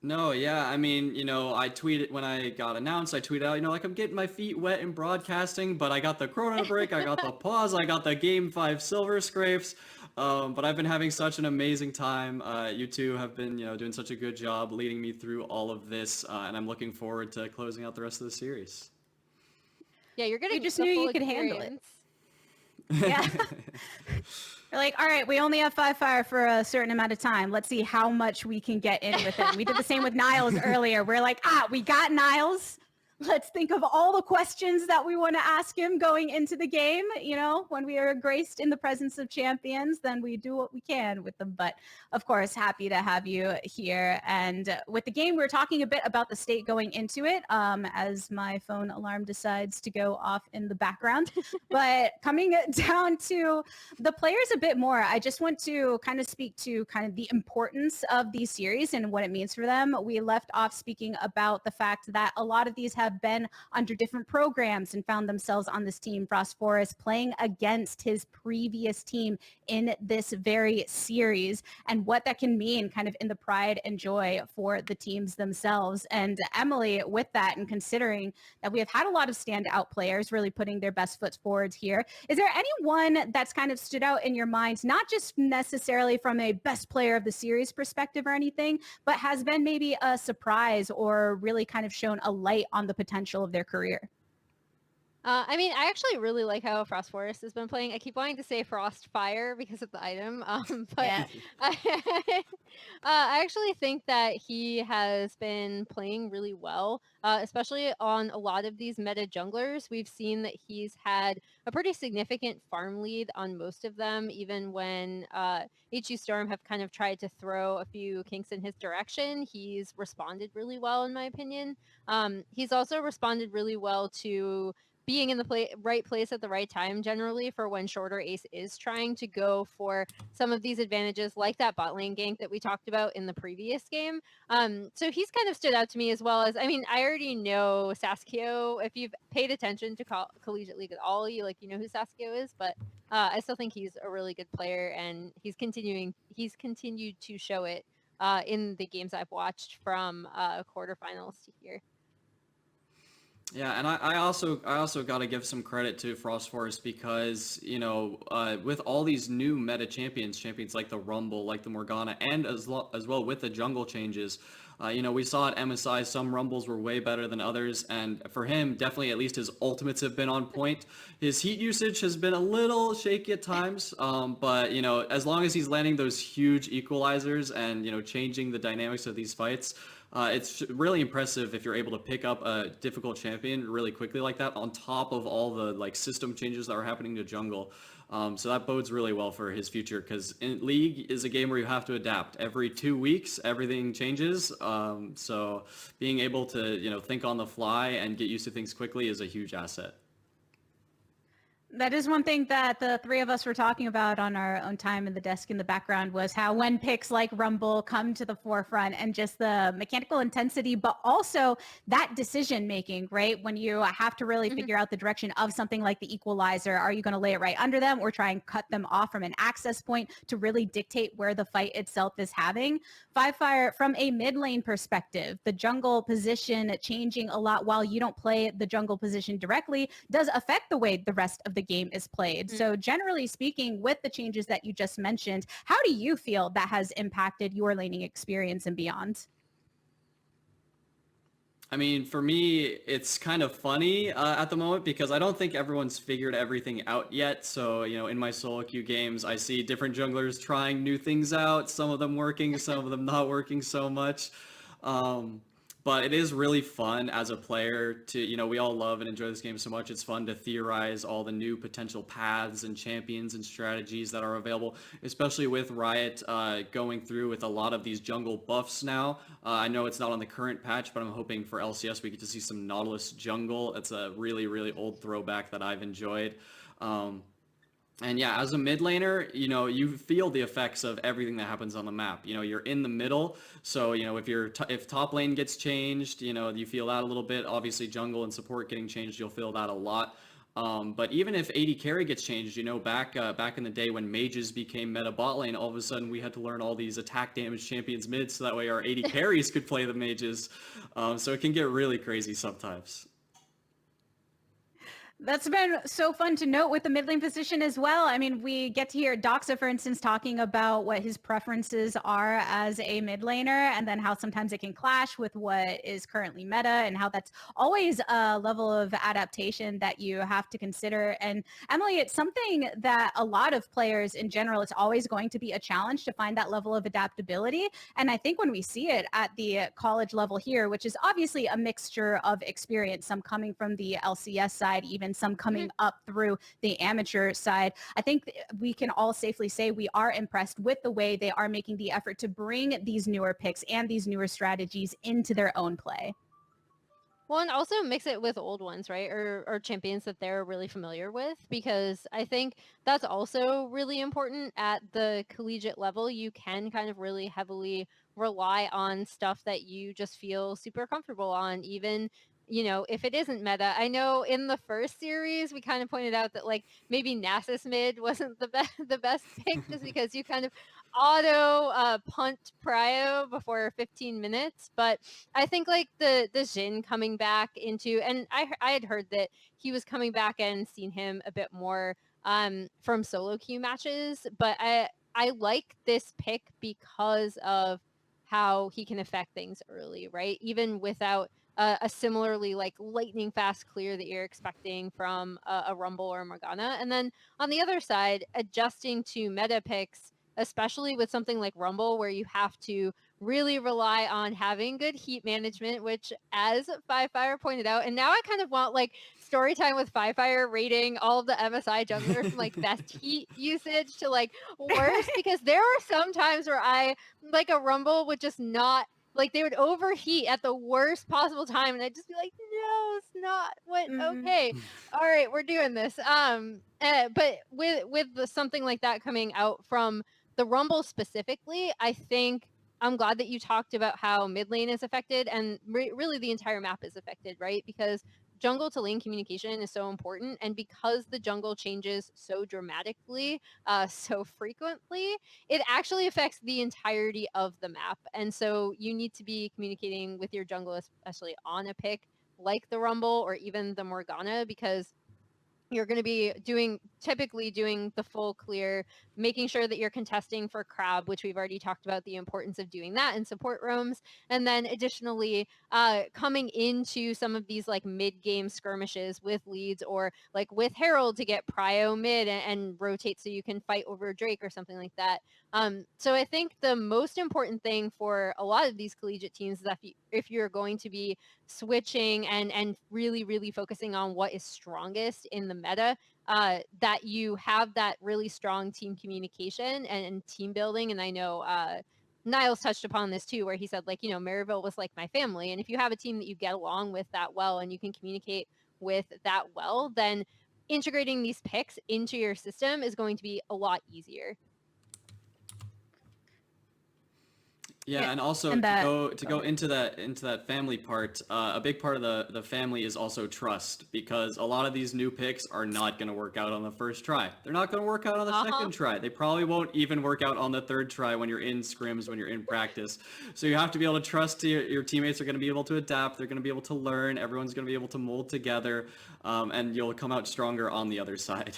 No, yeah, I mean, I tweeted when I got announced, I tweeted out, like I'm getting my feet wet in broadcasting, but I got the chrono break, I got the pause, I got the Game 5 silver scrapes, but I've been having such an amazing time. You two have been, doing such a good job leading me through all of this, and I'm looking forward to closing out the rest of the series. Yeah, you're gonna. We just knew you could handle it. Yeah. We're like, all right, we only have Five Fire for a certain amount of time. Let's see how much we can get in with it. We did the same with Niles earlier. We're like, we got Niles. Let's think of all the questions that we want to ask him going into the game. When we are graced in the presence of champions, then we do what we can with them. But of course, happy to have you here. And with the game, we're talking a bit about the state going into it, as my phone alarm decides to go off in the background. But coming down to the players a bit more, I just want to kind of speak to kind of the importance of these series and what it means for them. We left off speaking about the fact that a lot of these have been under different programs and found themselves on this team. Frost Forest playing against his previous team in this very series, and what that can mean kind of in the pride and joy for the teams themselves. And Emily, with that, and considering that we have had a lot of standout players really putting their best foot forward here, is there anyone that's kind of stood out in your mind, not just necessarily from a best player of the series perspective or anything, but has been maybe a surprise or really kind of shown a light on the potential of their career? I actually really like how Frost Forest has been playing. I keep wanting to say Frost Fire because of the item, but Yeah. I actually think that he has been playing really well, especially on a lot of these meta junglers. We've seen that he's had a pretty significant farm lead on most of them, even when HU Storm have kind of tried to throw a few kinks in his direction. He's responded really well, in my opinion. He's also responded really well to being in the right place at the right time, generally, for when Shorter Ace is trying to go for some of these advantages, like that bot lane gank that we talked about in the previous game. So he's kind of stood out to me, as well as, I already know Saskio. If you've paid attention to Collegiate League at all, you know who Saskio is, but I still think he's a really good player, and he's continued to show it in the games I've watched from quarterfinals to here. Yeah, and I also got to give some credit to Frost Forest because, with all these new meta champions like the Rumble, like the Morgana, and as well with the jungle changes, we saw at MSI some Rumbles were way better than others, and for him, definitely at least his ultimates have been on point. His heat usage has been a little shaky at times, but, as long as he's landing those huge equalizers and, changing the dynamics of these fights, it's really impressive if you're able to pick up a difficult champion really quickly like that, on top of all the system changes that are happening to jungle. So that bodes really well for his future, because League is a game where you have to adapt. Every 2 weeks, everything changes. So being able to think on the fly and get used to things quickly is a huge asset. That is one thing that the three of us were talking about on our own time in the desk in the background, was how when picks like Rumble come to the forefront and just the mechanical intensity, but also that decision making, right? When you have to really figure out the direction of something like the equalizer, are you going to lay it right under them or try and cut them off from an access point to really dictate where the fight itself is having? Five Fire, from a mid lane perspective, the jungle position changing a lot while you don't play the jungle position directly does affect the way the rest of the game is played. So generally speaking, with the changes that you just mentioned, how do you feel that has impacted your laning experience and beyond? I mean, for me, it's kind of funny at the moment because I don't think everyone's figured everything out yet. So, in my solo queue games, I see different junglers trying new things out, some of them working, some of them not working so much. Um, but it is really fun as a player to, we all love and enjoy this game so much. It's fun to theorize all the new potential paths and champions and strategies that are available, especially with Riot going through with a lot of these jungle buffs now. I know it's not on the current patch, but I'm hoping for LCS we get to see some Nautilus jungle. It's a really, really old throwback that I've enjoyed. And yeah, as a mid laner, you feel the effects of everything that happens on the map. You're in the middle, so if top lane gets changed, you feel that a little bit. Obviously, jungle and support getting changed, you'll feel that a lot. But even if AD carry gets changed, back in the day when mages became meta bot lane, all of a sudden we had to learn all these attack damage champions mid, so that way our AD carries could play the mages. So it can get really crazy sometimes. That's been so fun to note with the mid lane position as well. I mean, we get to hear Doxa, for instance, talking about what his preferences are as a mid laner, and then how sometimes it can clash with what is currently meta, and how that's always a level of adaptation that you have to consider. And Emily, it's something that a lot of players in general, it's always going to be a challenge to find that level of adaptability. And I think when we see it at the college level here, which is obviously a mixture of experience, some coming from the LCS side, even some coming up through the amateur side, I think we can all safely say we are impressed with the way they are making the effort to bring these newer picks and these newer strategies into their own play. Well, and also mix it with old ones, right? Or champions that they're really familiar with, because I think that's also really important at the collegiate level. You can kind of really heavily rely on stuff that you just feel super comfortable on, even if it isn't meta. I know in the first series we kind of pointed out that like maybe Nasus mid wasn't the best pick, just because you kind of auto punt prio before 15 minutes. But I think like the Jhin coming back into, and I had heard that he was coming back and seen him a bit more from solo queue matches, but I like this pick because of how he can affect things early, right? Even without a similarly like lightning fast clear that you're expecting from a Rumble or a Morgana. And then on the other side, adjusting to meta picks, especially with something like Rumble, where you have to really rely on having good heat management, which as Firefire pointed out, and now I kind of want like story time with Firefire rating all of the MSI junglers from like best heat usage to like worst, because there were some times where I like a Rumble would just not, like they would overheat at the worst possible time, and I'd just be like, no, it's not what. Okay, all right, we're doing this. But with something like that coming out from the Rumble specifically, I think I'm glad that you talked about how mid lane is affected, and really the entire map is affected, right? Because jungle to lane communication is so important, and because the jungle changes so dramatically, so frequently, it actually affects the entirety of the map. And so you need to be communicating with your jungle, especially on a pick like the Rumble or even the Morgana, because you're going to be typically doing the full clear, making sure that you're contesting for crab, which we've already talked about the importance of doing that in support roams. And then additionally, coming into some of these like mid-game skirmishes with leads, or like with Herald to get prio mid and rotate so you can fight over Drake or something like that. So I think the most important thing for a lot of these collegiate teams is that if you're going to be switching and really, really focusing on what is strongest in the meta, that you have that really strong team communication and team building. And I know Niles touched upon this too, where he said like, Maryville was like my family. And if you have a team that you get along with that well and you can communicate with that well, then integrating these picks into your system is going to be a lot easier. Yeah, and also to go into that family part, a big part of the family is also trust, because a lot of these new picks are not going to work out on the first try. They're not going to work out on the second try. They probably won't even work out on the third try when you're in scrims, when you're in practice. So you have to be able to trust your teammates are going to be able to adapt. They're going to be able to learn. Everyone's going to be able to mold together, and you'll come out stronger on the other side.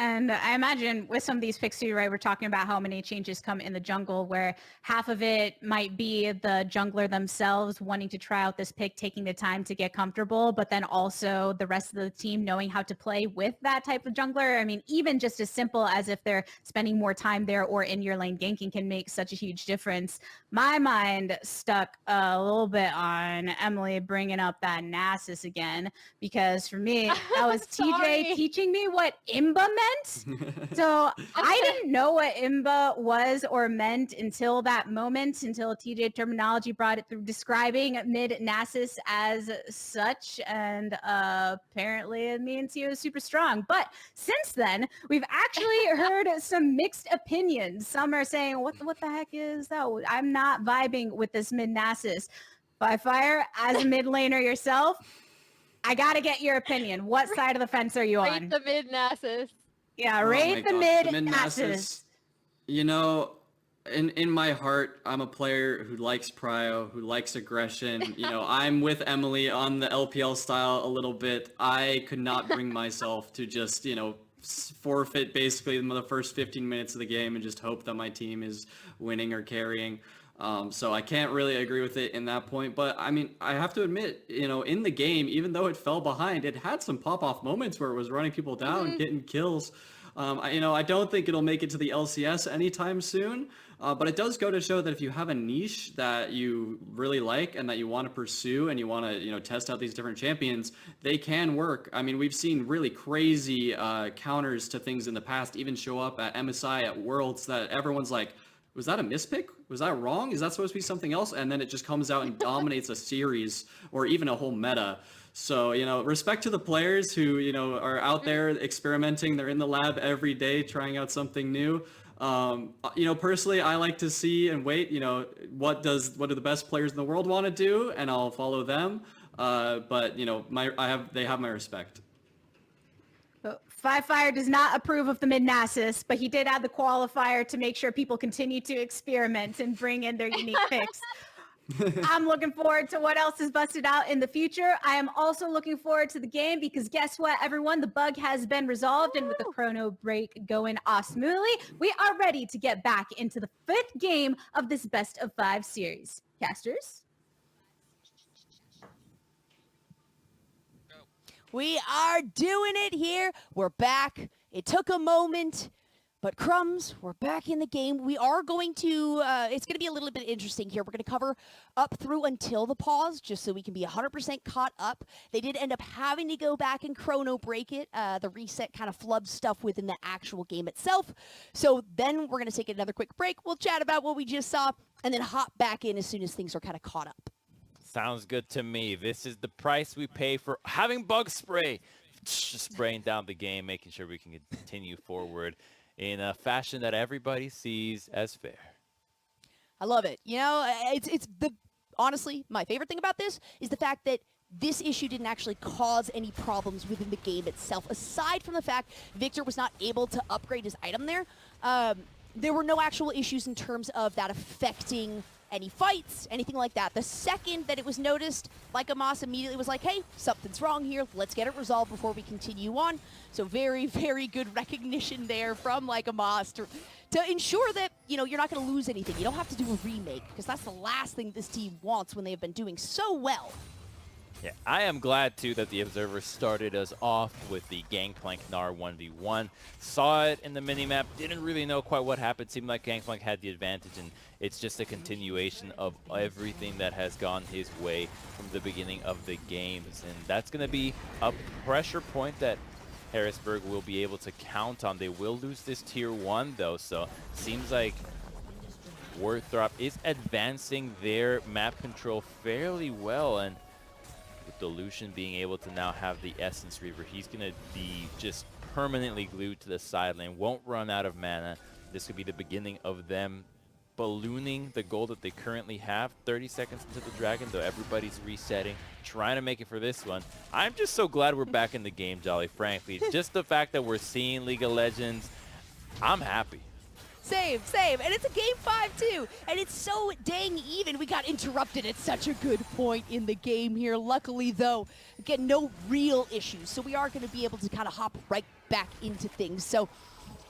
And I imagine with some of these picks too, right, we're talking about how many changes come in the jungle, where half of it might be the jungler themselves wanting to try out this pick, taking the time to get comfortable, but then also the rest of the team knowing how to play with that type of jungler. I mean, even just as simple as if they're spending more time there or in your lane ganking can make such a huge difference. My mind stuck a little bit on Emily bringing up that Nasus again, because for me, that was TJ Sorry. teaching me what Imba meant. So I didn't know what Imba was or meant until that moment, until TJ Terminology brought it through, describing mid Nasus as such. And apparently it means he was super strong. But since then, we've actually heard some mixed opinions. Some are saying, what the heck is that? I'm not vibing with this mid Nasus. By Fire, as a mid laner yourself, I got to get your opinion. What side of the fence are you on? Rate the mid Nasus. Yeah, Oh rate my the gosh, mid Nasus. Nasus. You know, in my heart, I'm a player who likes prio, who likes aggression. You know, I'm with Emily on the LPL style a little bit. I could not bring myself to just, you know, forfeit basically the first 15 minutes of the game and just hope that my team is winning or carrying. So I can't really agree with it in that point. But I mean, I have to admit, you know, in the game, even though it fell behind, it had some pop-off moments where it was running people down, getting kills. You know, I don't think it'll make it to the LCS anytime soon. But it does go to show that if you have a niche that you really like and that you want to pursue and you want to, you know, test out these different champions, they can work. I mean, we've seen really crazy counters to things in the past even show up at MSI, at Worlds, that everyone's like, was that a mispick? Was that wrong? Is that supposed to be something else? And then it just comes out and dominates a series or even a whole meta. So, you know, respect to the players who, you know, are out there experimenting. They're in the lab every day trying out something new. You know, personally, I like to see and wait, you know, what do the best players in the world want to do, and I'll follow them. But, you know, they have my respect. Five Fire does not approve of the mid Nasus, but he did add the qualifier to make sure people continue to experiment and bring in their unique picks. I'm looking forward to what else is busted out in the future. I am also looking forward to the game because guess what, everyone? The bug has been resolved, and with the chrono break going off smoothly, we are ready to get back into the 5th game of this best of 5 series. Casters? We are doing it here. We're back. It took a moment, but Crumbs, we're back in the game. We are going to, it's going to be a little bit interesting here. We're going to cover up through until the pause, just so we can be 100% caught up. They did end up having to go back and chrono break it. The reset kind of flubbed stuff within the actual game itself. So then we're going to take another quick break. We'll chat about what we just saw and then hop back in as soon as things are kind of caught up. Sounds good to me. This is the price we pay for having bug spray. Just spraying down the game, making sure we can continue forward in a fashion that everybody sees as fair. I love it. You know, honestly, my favorite thing about this is the fact that this issue didn't actually cause any problems within the game itself. Aside from the fact Victor was not able to upgrade his item there, there were no actual issues in terms of that affecting any fights, anything like that. The second that it was noticed, Like Amos immediately was like, hey, something's wrong here. Let's get it resolved before we continue on. So very, very good recognition there from Like Amos to ensure that, you know, you're not going to lose anything. You don't have to do a remake, because that's the last thing this team wants when they've been doing so well. Yeah, I am glad, too, that the Observer started us off with the Gangplank Gnar 1v1. Saw it in the minimap, didn't really know quite what happened. Seemed like Gangplank had the advantage, and it's just a continuation of everything that has gone his way from the beginning of the games. And that's going to be a pressure point that Harrisburg will be able to count on. They will lose this Tier 1, though, so seems like Winthrop is advancing their map control fairly well, and with Delusion being able to now have the Essence Reaver, he's going to be just permanently glued to the side lane, won't run out of mana. This could be the beginning of them ballooning the goal that they currently have. 30 seconds into the Dragon, though everybody's resetting, trying to make it for this one. I'm just so glad we're back in the game, Jolly, frankly. Just the fact that we're seeing League of Legends, I'm happy. Same. And it's a game 5 too. And it's so dang even. We got interrupted at such a good point in the game here. Luckily though, again, no real issues. So we are going to be able to kind of hop right back into things. So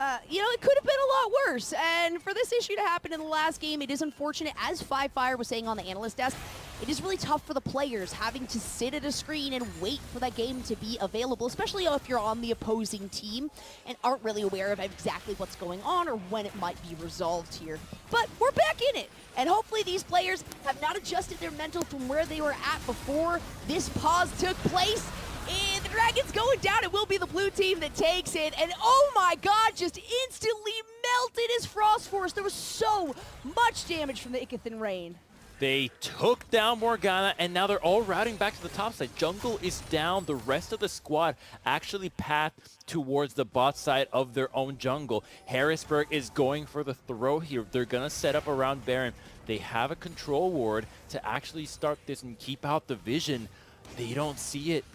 it could have been a lot worse. And for this issue to happen in the last game, it is unfortunate. As Fire was saying on the analyst desk, it is really tough for the players having to sit at a screen and wait for that game to be available, especially if you're on the opposing team and aren't really aware of exactly what's going on or when it might be resolved here. But we're back in it. And hopefully these players have not adjusted their mental from where they were at before this pause took place. And the Dragons going down. It will be the blue team that takes it. And oh my god, just instantly melted his Frost Force. There was so much damage from the Icathan Rain. They took down Morgana, and now they're all routing back to the top side. Jungle is down. The rest of the squad actually path towards the bot side of their own jungle. Harrisburg is going for the throw here. They're going to set up around Baron. They have a control ward to actually start this and keep out the vision. They don't see it.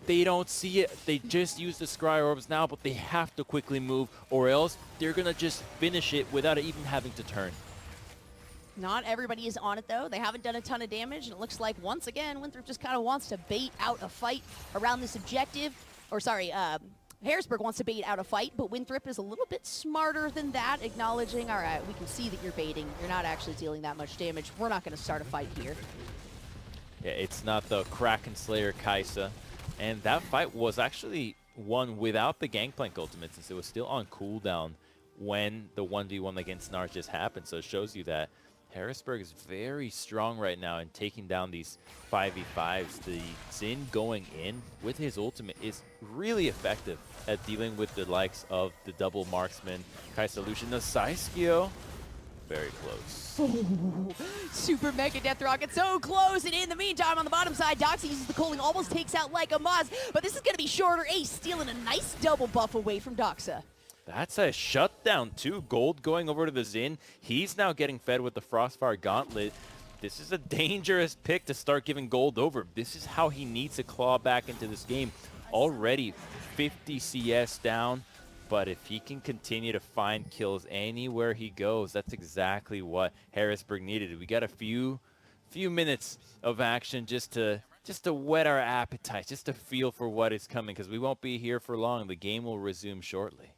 They don't see it. They just use the Scry Orbs now, but they have to quickly move, or else they're going to just finish it without even having to turn. Not everybody is on it, though. They haven't done a ton of damage, and it looks like, once again, Winthrop just kind of wants to bait out a fight around this objective. Or, sorry, Harrisburg wants to bait out a fight, but Winthrop is a little bit smarter than that, acknowledging, all right, we can see that you're baiting. You're not actually dealing that much damage. We're not going to start a fight here. Yeah, it's not the Kraken Slayer Kaisa. And that fight was actually won without the Gangplank ultimate, since it was still on cooldown when the 1v1 against Nars just happened. So it shows you that Harrisburg is very strong right now in taking down these 5v5s. The Xin going in with his ultimate is really effective at dealing with the likes of the double marksman, Kaisa Lucian. The Saiskyo, very close. Oh, super mega death rocket, so close. And in the meantime, on the bottom side, Doxy uses the Coaling, almost takes out like a Moz, but this is going to be shorter. Ace stealing a nice double buff away from Doxa. That's a shutdown too. Gold going over to the Xin. He's now getting fed with the Frostfire Gauntlet. This is a dangerous pick to start giving Gold over. This is how he needs to claw back into this game. Already 50 CS down, but if he can continue to find kills anywhere he goes, that's exactly what Harrisburg needed. We got a few minutes of action just to whet our appetite, just to feel for what is coming, because we won't be here for long. The game will resume shortly.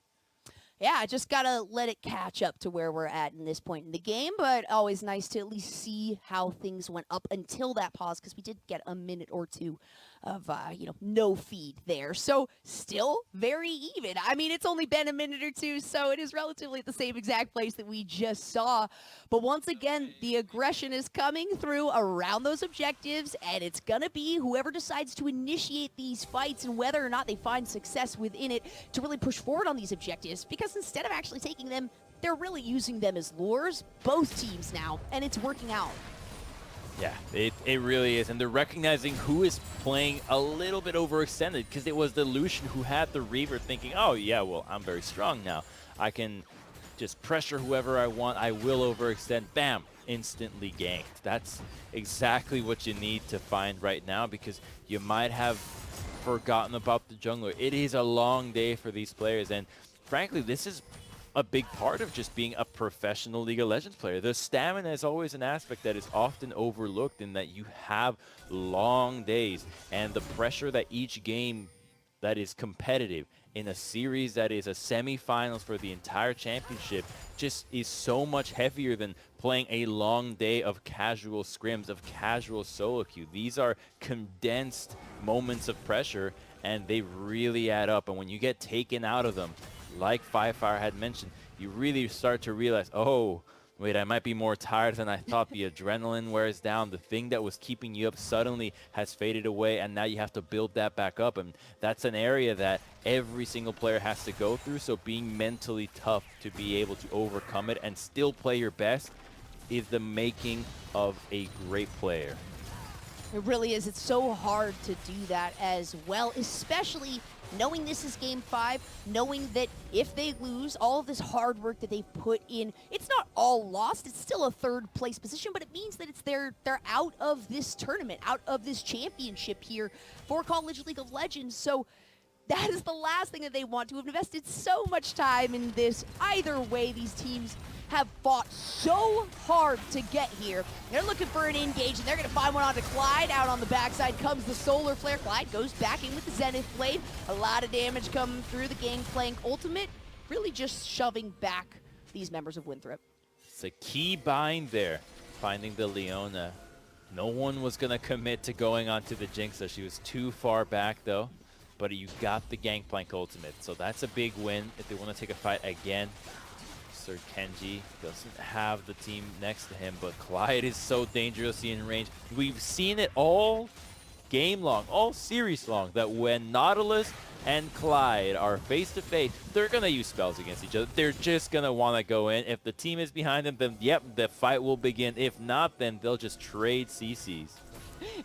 Yeah, just gotta let it catch up to where we're at in this point in the game, but always nice to at least see how things went up until that pause, because we did get a minute or two of, no feed there. So still very even. I mean, it's only been a minute or two, so it is relatively at the same exact place that we just saw. But once again, the aggression is coming through around those objectives, and it's gonna be whoever decides to initiate these fights and whether or not they find success within it to really push forward on these objectives, because instead of actually taking them, they're really using them as lures, both teams now, and it's working out. Yeah, it really is. And they're recognizing who is playing a little bit overextended, because it was the Lucian who had the Reaver thinking, oh, yeah, well, I'm very strong now. I can just pressure whoever I want. I will overextend. Bam, instantly ganked. That's exactly what you need to find right now, because you might have forgotten about the jungler. It is a long day for these players, and frankly, this is a big part of just being a professional League of Legends player. The stamina is always an aspect that is often overlooked, in that you have long days, and the pressure that each game that is competitive in a series that is a semifinals for the entire championship just is so much heavier than playing a long day of casual scrims, of casual solo queue. These are condensed moments of pressure, and they really add up. And when you get taken out of them, like Fire had mentioned, you really start to realize, oh, wait, I might be more tired than I thought. The adrenaline wears down. The thing that was keeping you up suddenly has faded away, and now you have to build that back up. And that's an area that every single player has to go through. So being mentally tough to be able to overcome it and still play your best is the making of a great player. It really is. It's so hard to do that as well, especially knowing this is game 5, knowing that if they lose, all of this hard work that they've put in, it's not all lost. It's still a third place position, but it means that they're out of this tournament, out of this championship here for College League of Legends. So that is the last thing that they want to have invested so much time in this. Either way, these teams have fought so hard to get here. They're looking for an engage, and they're going to find one onto Clyde. Out on the backside comes the Solar Flare. Clyde goes back in with the Zenith Blade. A lot of damage coming through the Gangplank ultimate, really just shoving back these members of Winthrop. It's a key bind there, finding the Leona. No one was going to commit to going onto the Jinx, so she was too far back, though. But you got the Gangplank ultimate, so that's a big win if they want to take a fight again. Sir Kenji doesn't have the team next to him, but Clyde is so dangerously in range. We've seen it all game long, all series long, that when Nautilus and Clyde are face to face, they're going to use spells against each other. They're just going to want to go in. If the team is behind them, then yep, the fight will begin. If not, then they'll just trade CCs.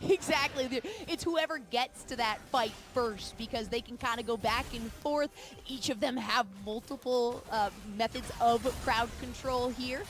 Exactly. It's whoever gets to that fight first, because they can kind of go back and forth. Each of them have multiple methods of crowd control here.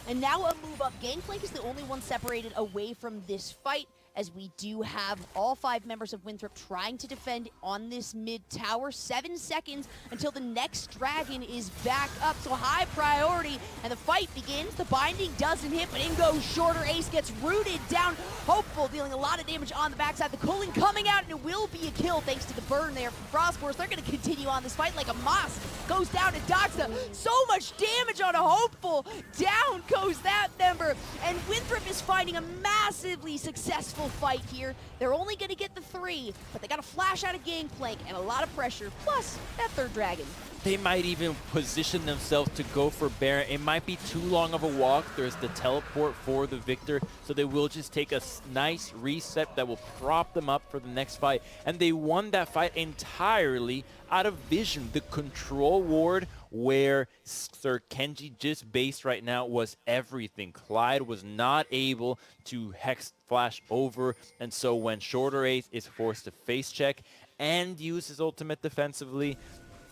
And now a move up. Gangplank is the only one separated away from this fight, as we do have all 5 members of Winthrop trying to defend on this mid tower. 7 seconds until the next dragon is back up, so high priority, and the fight begins. The binding doesn't hit, but in goes Shorter Ace, gets rooted down. Hopeful dealing a lot of damage on the backside. The cooling coming out, and it will be a kill thanks to the burn there from Frostforce. They're going to continue on this fight like a moss. Goes down to Doxa. So much damage on a Hopeful. Down goes that member, and Winthrop is finding a massively successful fight here. They're only going to get the 3, but they got a flash out of Gangplank and a lot of pressure, plus that 3rd dragon. They might even position themselves to go for Baron. It might be too long of a walk. There's the teleport for the victor, so they will just take a nice reset that will prop them up for the next fight. And they won that fight entirely out of vision. The control ward where Sir Kenji just based right now was everything. Clyde was not able to hex flash over, and so when Shorter Ace is forced to face check and use his ultimate defensively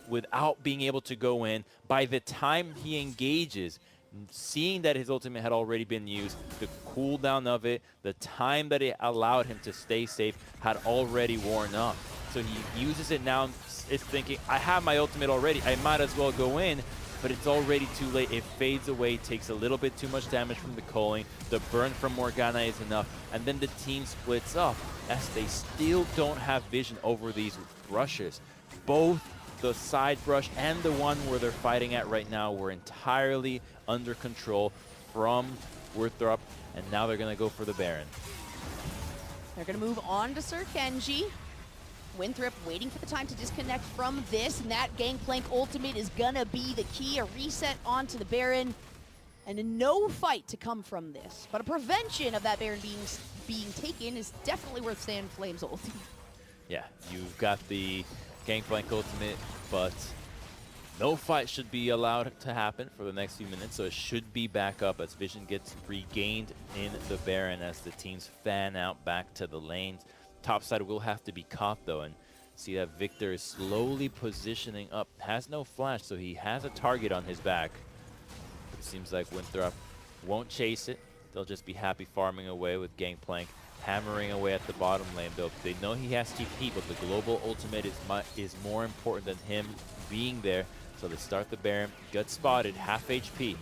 without being able to go in, by the time he engages, seeing that his ultimate had already been used, the cooldown of it, the time that it allowed him to stay safe had already worn off. So he uses it now, is thinking, I have my ultimate already, I might as well go in, but it's already too late. It fades away, takes a little bit too much damage from the culling, the burn from Morgana is enough, and then the team splits up as they still don't have vision over these rushes. Both the side brush and the one where they're fighting at right now were entirely under control from Winthrop, and now they're going to go for the Baron. They're going to move on to Sir Kenji. Winthrop waiting for the time to disconnect from this, and that Gangplank ultimate is going to be the key. A reset onto the Baron, and a no fight to come from this. But a prevention of that Baron being taken is definitely worth Sand Flame's ult. Yeah, you've got the Gangplank ultimate, but no fight should be allowed to happen for the next few minutes, so it should be back up as vision gets regained in the Baron as the teams fan out back to the lanes. Topside will have to be caught, though, and see that Victor is slowly positioning up. Has no flash, so he has a target on his back. It seems like Winthrop won't chase it. They'll just be happy farming away with Gangplank, hammering away at the bottom lane, though. They know he has TP, but the global ultimate is more important than him being there. So they start the Baron, gut spotted, half HP.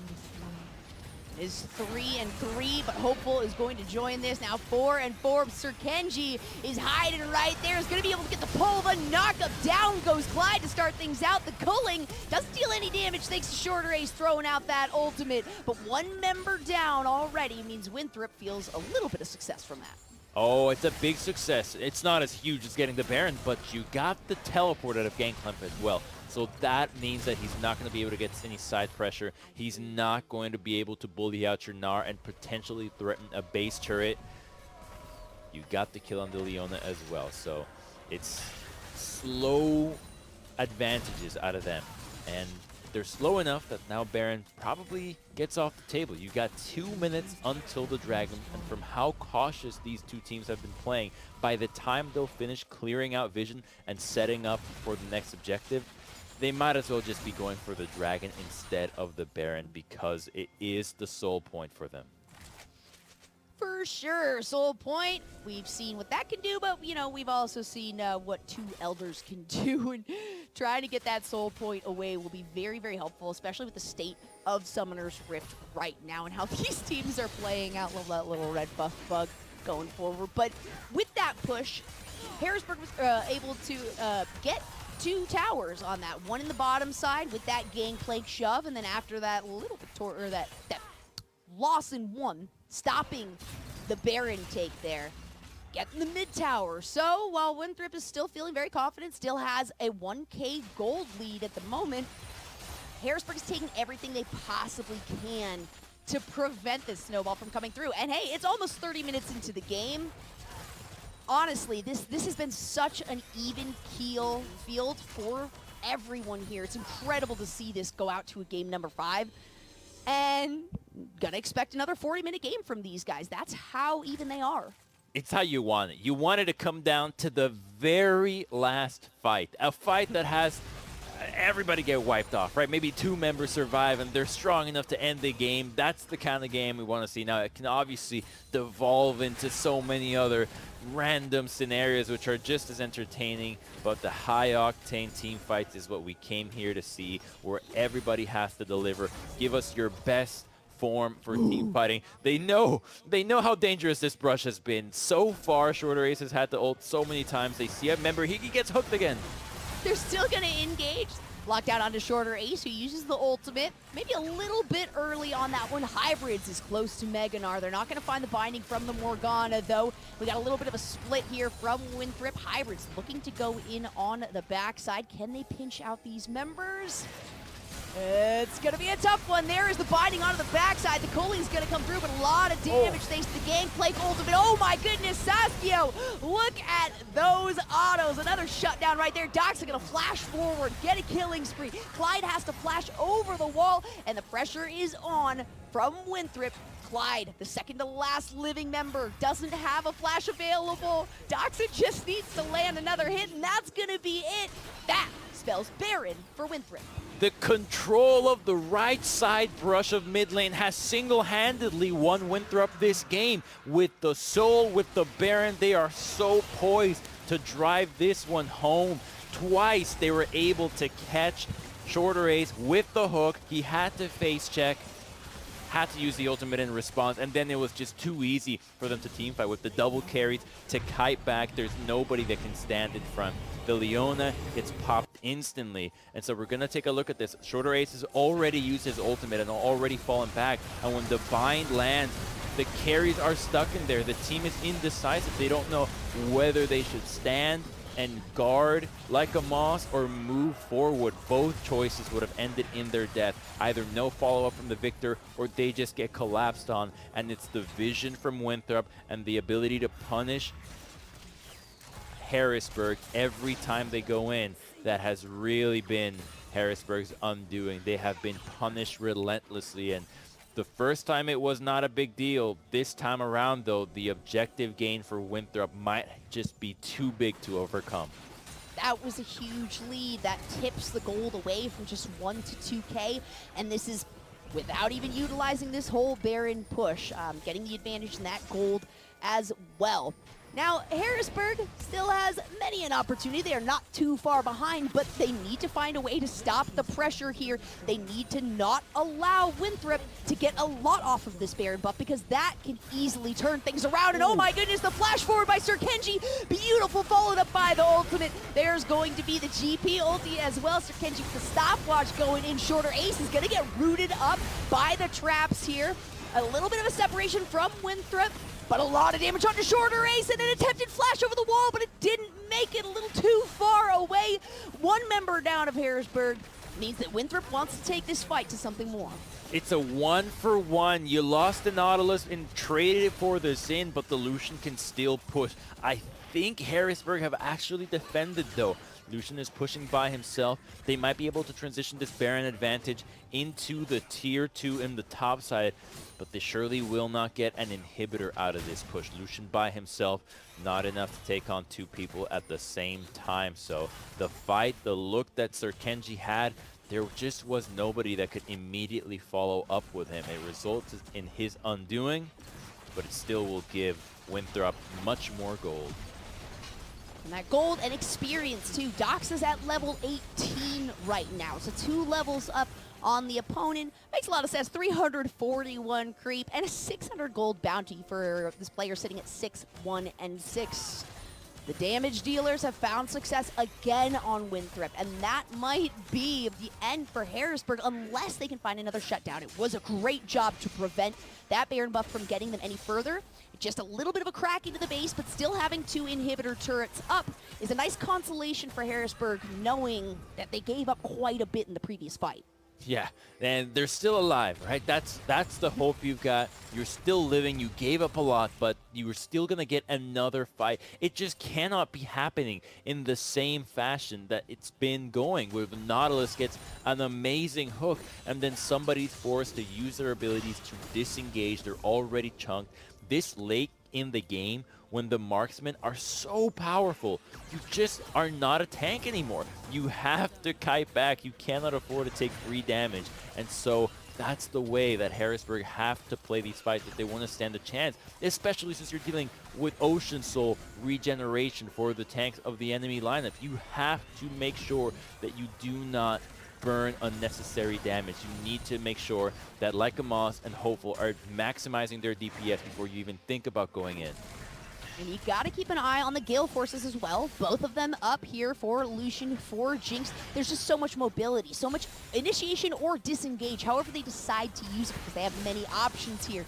Is 3-3, but Hopeful is going to join this. Now 4-4. Sir Kenji is hiding right there. Is going to be able to get the pull. The knockup. Down goes Clyde to start things out. The culling doesn't deal any damage thanks to Shorter Ace throwing out that ultimate. But 1 member down already means Winthrop feels a little bit of success from that. Oh, it's a big success. It's not as huge as getting the Baron, but you got the teleport out of Gangplank as well. So that means that he's not going to be able to get any side pressure. He's not going to be able to bully out your Gnar and potentially threaten a base turret. You got the kill on the Leona as well. So it's slow advantages out of them. And they're slow enough that now Baron probably gets off the table. You got 2 minutes until the Dragon, and from how cautious these two teams have been playing, by the time they'll finish clearing out vision and setting up for the next objective, they might as well just be going for the Dragon instead of the Baron, because it is the soul point for them. For sure. Soul Point, we've seen what that can do, but, you know, we've also seen what two elders can do, and trying to get that Soul Point away will be very, very helpful, especially with the state of Summoner's Rift right now and how these teams are playing out. Love that little red buff bug going forward. But with that push, Harrisburg was able to get 2 towers on that. One in the bottom side with that gangplank shove, and then after that little that loss in 1, stopping the Baron take there. Getting the mid tower. So while Winthrop is still feeling very confident, still has a 1K gold lead at the moment, Harrisburg is taking everything they possibly can to prevent this snowball from coming through. And hey, it's almost 30 minutes into the game. Honestly, this has been such an even keel field for everyone here. It's incredible to see this go out to a game number 5. And gonna expect another 40-minute game from these guys. That's how even they are. It's how you want it. You want it to come down to the very last fight. A fight that has everybody get wiped off, right? Maybe 2 members survive and they're strong enough to end the game. That's the kind of game we want to see. Now, it can obviously devolve into so many other random scenarios which are just as entertaining, but the high-octane team fights is what we came here to see, where everybody has to deliver. Give us your best form for team fighting. They know how dangerous this brush has been. So far, Shorter Ace has had to ult so many times. They see a member, he gets hooked again. They're still going to engage. Locked out onto Shorter Ace, who uses the ultimate. Maybe a little bit early on that one. Hybrids is close to Meganar. They're not going to find the binding from the Morgana, though. We got a little bit of a split here from Winthrop. Hybrids looking to go in on the backside. Can they pinch out these members? It's going to be a tough one. There is the binding onto the backside. The Colling's going to come through, but a lot of damage thanks to the Gangplank ultimate. Oh my goodness, Saskio! Look at those autos. Another shutdown right there. Doc's going to flash forward, get a killing spree. Clyde has to flash over the wall, and the pressure is on from Winthrop. Clyde, the second to last living member, doesn't have a flash available. Doxa just needs to land another hit, and that's going to be it. That spells Baron for Winthrop. The control of the right side brush of mid lane has single-handedly won Winthrop this game. With the Soul, with the Baron, they are so poised to drive this one home. Twice they were able to catch Shorter Ace with the hook. He had to face check, had to use the ultimate in response, and then it was just too easy for them to teamfight with the double carries to kite back. There's nobody that can stand in front. The Leona gets popped instantly, and so we're going to take a look at this. Shorter Ace has already used his ultimate and already fallen back, and when the bind lands, the carries are stuck in there. The team is indecisive. They don't know whether they should stand and guard like a Moss or move forward. Both choices would have ended in their death. Either no follow-up from the Victor or they just get collapsed on, and it's the vision from Winthrop and the ability to punish Harrisburg every time they go in that has really been Harrisburg's undoing. They have been punished relentlessly, and the first time it was not a big deal. This time around, though, the objective gain for Winthrop might just be too big to overcome. That was a huge lead. That tips the gold away from just 1 to 2K, and this is without even utilizing this whole Baron push, getting the advantage in that gold as well. Now, Harrisburg still has many an opportunity. They are not too far behind, but they need to find a way to stop the pressure here. They need to not allow Winthrop to get a lot off of this Baron buff, because that can easily turn things around. And oh my goodness, the flash forward by Sir Kenji. Beautiful, followed up by the ultimate. There's going to be the GP ulti as well. Sir Kenji with the stopwatch going in. Shorter Ace is going to get rooted up by the traps here. A little bit of a separation from Winthrop, but a lot of damage onto Shorter Ace, and an attempted flash over the wall, but it didn't make it, a little too far away. One member down of Harrisburg means that Winthrop wants to take this fight to something more. It's a 1-for-1. You lost the Nautilus and traded it for the Xin, but the Lucian can still push. I think Harrisburg have actually defended, though. Lucian is pushing by himself. They might be able to transition this Baron advantage into the tier 2 in the top side, but they surely will not get an inhibitor out of this push. Lucian by himself, not enough to take on 2 people at the same time. So the fight, the look that Sir Kenji had, there just was nobody that could immediately follow up with him. It resulted in his undoing. but it still will give Winthrop much more gold. And that gold and experience too. Dox is at level 18 right now, so 2 levels up on the opponent. Makes a lot of sense. 341 creep and a 600 gold bounty for this player sitting at 6, 1, and 6. The damage dealers have found success again on Winthrop, and that might be the end for Harrisburg unless they can find another shutdown. It was a great job to prevent that Baron buff from getting them any further. Just a little bit of a crack into the base, but still having 2 inhibitor turrets up is a nice consolation for Harrisburg, knowing that they gave up quite a bit in the previous fight. Yeah, and they're still alive, right? That's the hope you've got. You're still living. You gave up a lot, but you were still going to get another fight. It just cannot be happening in the same fashion that it's been going, where the Nautilus gets an amazing hook, and then somebody's forced to use their abilities to disengage. They're already chunked. This late in the game, when the marksmen are so powerful, you just are not a tank anymore. You have to kite back. You cannot afford to take free damage. And so that's the way that Harrisburg have to play these fights if they want to stand a chance, especially since you're dealing with Ocean Soul regeneration for the tanks of the enemy lineup. You have to make sure that you do not burn unnecessary damage. You need to make sure that Lycamos and Hopeful are maximizing their DPS before you even think about going in. And you got to keep an eye on the Gale Forces as well. Both of them up here for Lucian, for Jinx. There's just so much mobility, so much initiation or disengage, however they decide to use it, because they have many options here.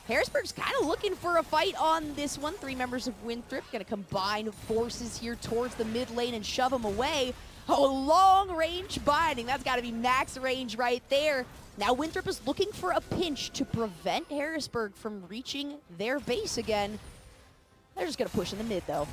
Harrisburg's kind of looking for a fight on this one. 3 members of Winthrop going to combine forces here towards the mid lane and shove them away. Oh, long-range binding. That's got to be max range right there. Now Winthrop is looking for a pinch to prevent Harrisburg from reaching their base again. They're just going to push in the mid, though.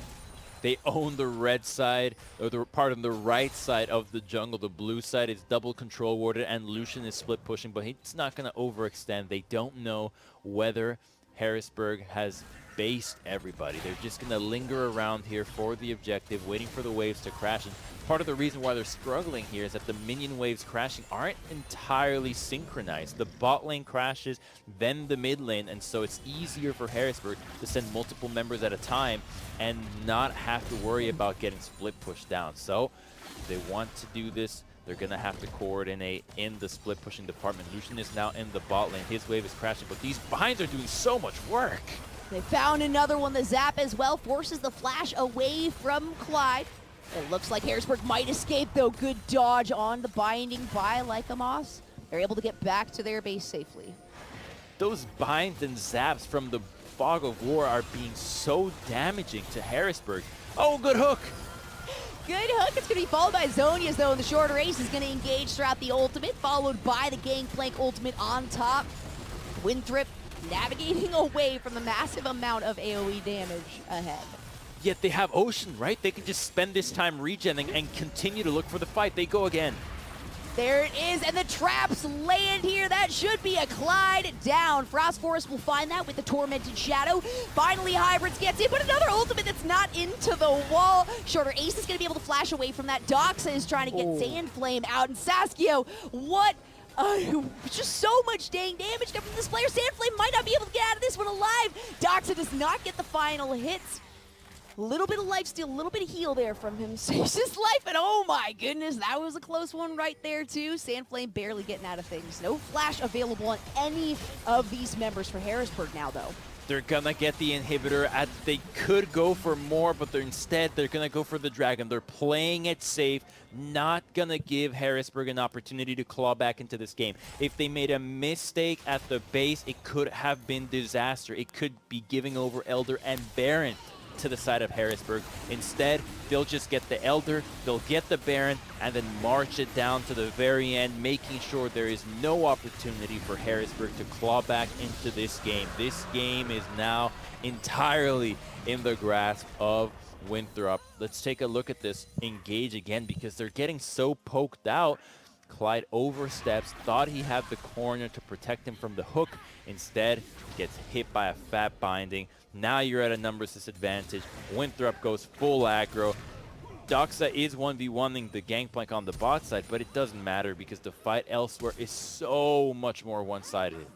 They own the red side, or the right side of the jungle. The blue side is double control warded, and Lucian is split pushing, but he's not going to overextend. They don't know whether Harrisburg has based everybody. They're just going to linger around here for the objective, waiting for the waves to crash. And part of the reason why they're struggling here is that the minion waves crashing aren't entirely synchronized. The bot lane crashes, then the mid lane, and so it's easier for Harrisburg to send multiple members at a time and not have to worry about getting split pushed down. So if they want to do this, they're going to have to coordinate in the split pushing department. Lucian is now in the bot lane. His wave is crashing, but these binds are doing so much work. They found another one. The zap as well forces the flash away from Clyde. It looks like Harrisburg might escape, though. Good dodge on the binding by Lycamos. They're able to get back to their base safely. Those binds and zaps from the Fog of War are being so damaging to Harrisburg. Oh, good hook. Good hook. It's going to be followed by Zonia's, though, and the shorter ace is going to engage throughout the ultimate, followed by the Gangplank ultimate on top. Winthrop navigating away from the massive amount of AoE damage ahead. Yet they have Ocean, right? They can just spend this time regenning and continue to look for the fight. They go again. There it is, and the traps land here. That should be a Clyde down. Frost Forest will find that with the Tormented Shadow. Finally, Hybrids gets in, but another ultimate that's not into the wall. Shorter Ace is going to be able to flash away from that. Doxa is trying to get Sandflame out, and Saskio, what? Just so much dang damage coming from this player. Sandflame might not be able to get out of this one alive. Doxa does not get the final hits. A little bit of lifesteal, a little bit of heal there from him. Saves his life, and oh my goodness, that was a close one right there too. Sandflame barely getting out of things. No flash available on any of these members for Harrisburg now, though. They're gonna get the inhibitor. They could go for more, but instead they're gonna go for the dragon. They're playing it safe, not gonna give Harrisburg an opportunity to claw back into this game. If they made a mistake at the base, it could have been disaster. It could be giving over Elder and Baron to the side of Harrisburg. Instead, they'll just get the Elder, they'll get the Baron, and then march it down to the very end, making sure there is no opportunity for Harrisburg to claw back into this game. This game is now entirely in the grasp of Winthrop. Let's take a look at this engage again, because they're getting so poked out. Clyde oversteps, thought he had the corner to protect him from the hook. Instead, gets hit by a fat binding. Now you're at a numbers disadvantage. Winthrop goes full aggro. Doxa is 1v1ing the Gangplank on the bot side, but it doesn't matter because the fight elsewhere is so much more one-sided.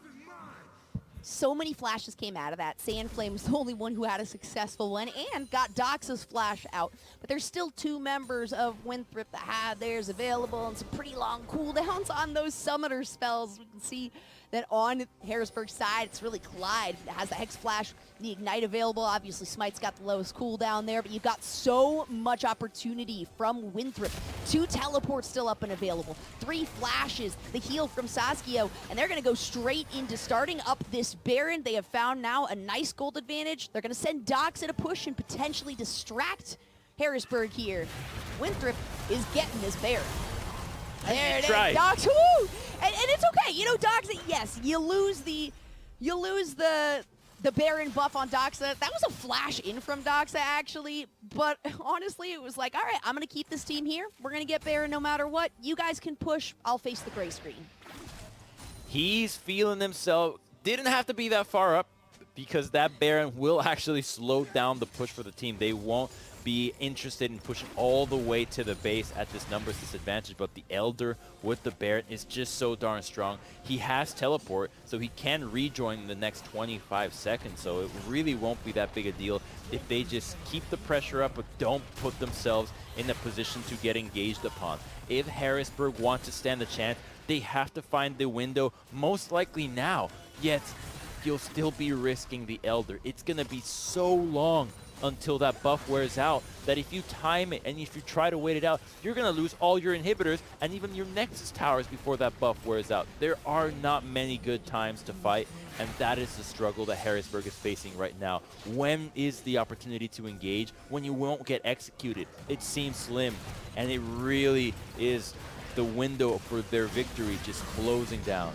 So many flashes came out of that. Sandflame was the only one who had a successful one and got Doxa's flash out. But there's still 2 members of Winthrop that had theirs available and some pretty long cooldowns on those summoner spells. We can see that on Harrisburg's side, it's really Clyde that has the Hex Flash, the Ignite available. Obviously, Smite's got the lowest cooldown there, but you've got so much opportunity from Winthrop. 2 teleports still up and available, 3 flashes, the heal from Saskio, and they're going to go straight into starting up this Baron. They have found now a nice gold advantage. They're going to send Dox at a push and potentially distract Harrisburg here. Winthrop is getting this Baron. There it is, Dox. Woo! And it's okay. You know, Dox, yes, you lose the Baron buff on Doxa. That was a flash in from Doxa, actually. But honestly, it was like, all right, I'm going to keep this team here. We're going to get Baron no matter what. You guys can push. I'll face the gray screen. He's feeling himself. Didn't have to be that far up because that Baron will actually slow down the push for the team. They won't be interested in pushing all the way to the base at this numbers disadvantage, but the Elder with the Baron is just so darn strong. He has teleport, so he can rejoin in the next 25 seconds, so it really won't be that big a deal if they just keep the pressure up but don't put themselves in a position to get engaged upon. If Harrisburg wants to stand a chance, they have to find the window, most likely now, yet you'll still be risking the Elder. It's going to be so long until that buff wears out that if you time it and if you try to wait it out, you're going to lose all your inhibitors and even your Nexus towers before that buff wears out. There are not many good times to fight, and that is the struggle that Harrisburg is facing right now. When is the opportunity to engage? When you won't get executed. It seems slim, and it really is the window for their victory just closing down.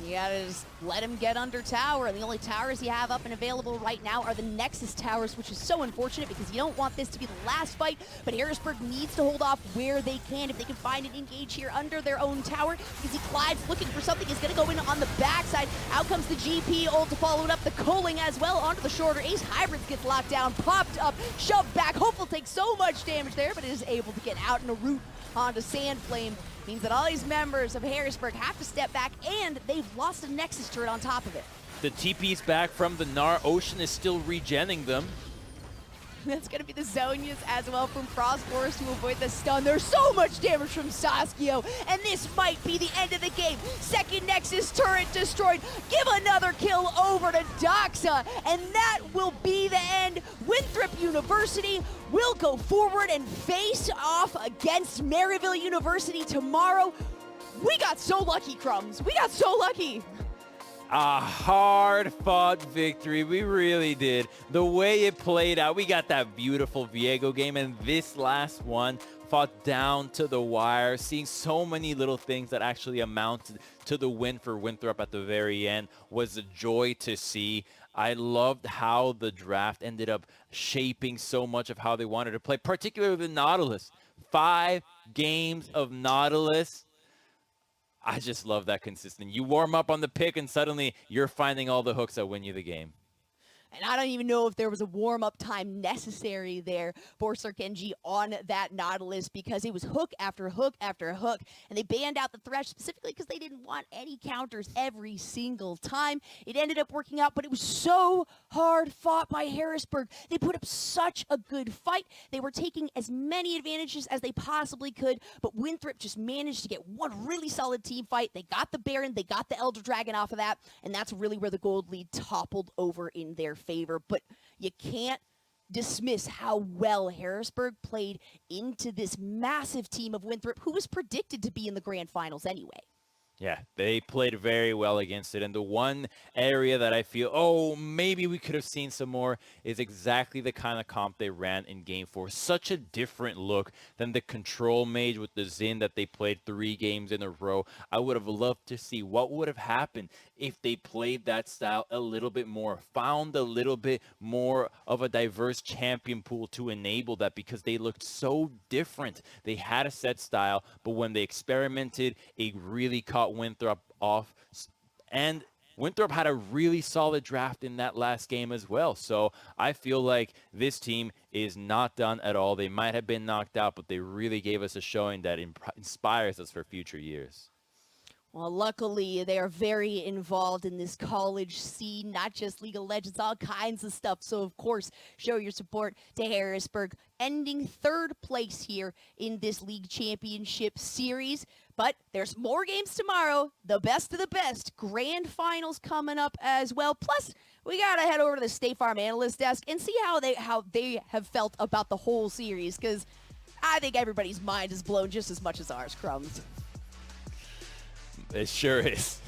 You gotta just let him get under tower. The only towers you have up and available right now are the Nexus towers, which is so unfortunate because you don't want this to be the last fight, but Harrisburg needs to hold off where they can. If they can find an engage here under their own tower, you can see Clyde's looking for something. He's gonna go in on the backside. Out comes the GP ult to follow it up. The culling as well onto the shorter. Ace Hybrids gets locked down, popped up, shoved back. Hopeful takes so much damage there, but is able to get out in a route onto Sandflame. Means that all these members of Harrisburg have to step back, and they've lost a Nexus turret on top of it. The TP's back from the Gnar. Ocean is still regenning them. That's going to be the Zonias as well from Frost Forest to avoid the stun. There's so much damage from Saskio, and this might be the end of the game. Second Nexus turret destroyed. Give another kill over to Doxa, and that will be the end. Winthrop University will go forward and face off against Maryville University tomorrow. We got so lucky, Crumbs. We got so lucky. A hard-fought victory. We really did. The way it played out, we got that beautiful Viego game, and this last one fought down to the wire, seeing so many little things that actually amounted to the win for Winthrop at the very end was a joy to see. I loved how the draft ended up shaping so much of how they wanted to play, particularly the Nautilus. 5 games of Nautilus. I just love that consistent. You warm up on the pick and suddenly you're finding all the hooks that win you the game. And I don't even know if there was a warm-up time necessary there for Sirkenji on that Nautilus because it was hook after hook after hook. And they banned out the Thresh specifically because they didn't want any counters every single time. It ended up working out, but it was so hard fought by Harrisburg. They put up such a good fight. They were taking as many advantages as they possibly could, but Winthrop just managed to get one really solid team fight. They got the Baron, they got the Elder Dragon off of that, and that's really where the gold lead toppled over in their favor. But you can't dismiss how well Harrisburg played into this massive team of Winthrop, who was predicted to be in the grand finals anyway. Yeah, they played very well against it. And the one area that I feel, oh, maybe we could have seen some more is exactly the kind of comp they ran in Game 4. Such a different look than the Control Mage with the Xin that they played 3 games in a row. I would have loved to see what would have happened if they played that style a little bit more, found a little bit more of a diverse champion pool to enable that, because they looked so different. They had a set style, but when they experimented, it really caught Winthrop off, and Winthrop had a really solid draft in that last game as well. So I feel like this team is not done at all. They might have been knocked out, but they really gave us a showing that inspires us for future years. Well, luckily, they are very involved in this college scene, not just League of Legends, all kinds of stuff. So, of course, show your support to Harrisburg, ending third place here in this league championship series. But there's more games tomorrow, the best of the best, grand finals coming up as well. Plus, we gotta head over to the State Farm analyst desk and see how they have felt about the whole series, because I think everybody's mind is blown just as much as ours, Crumbs. It sure is.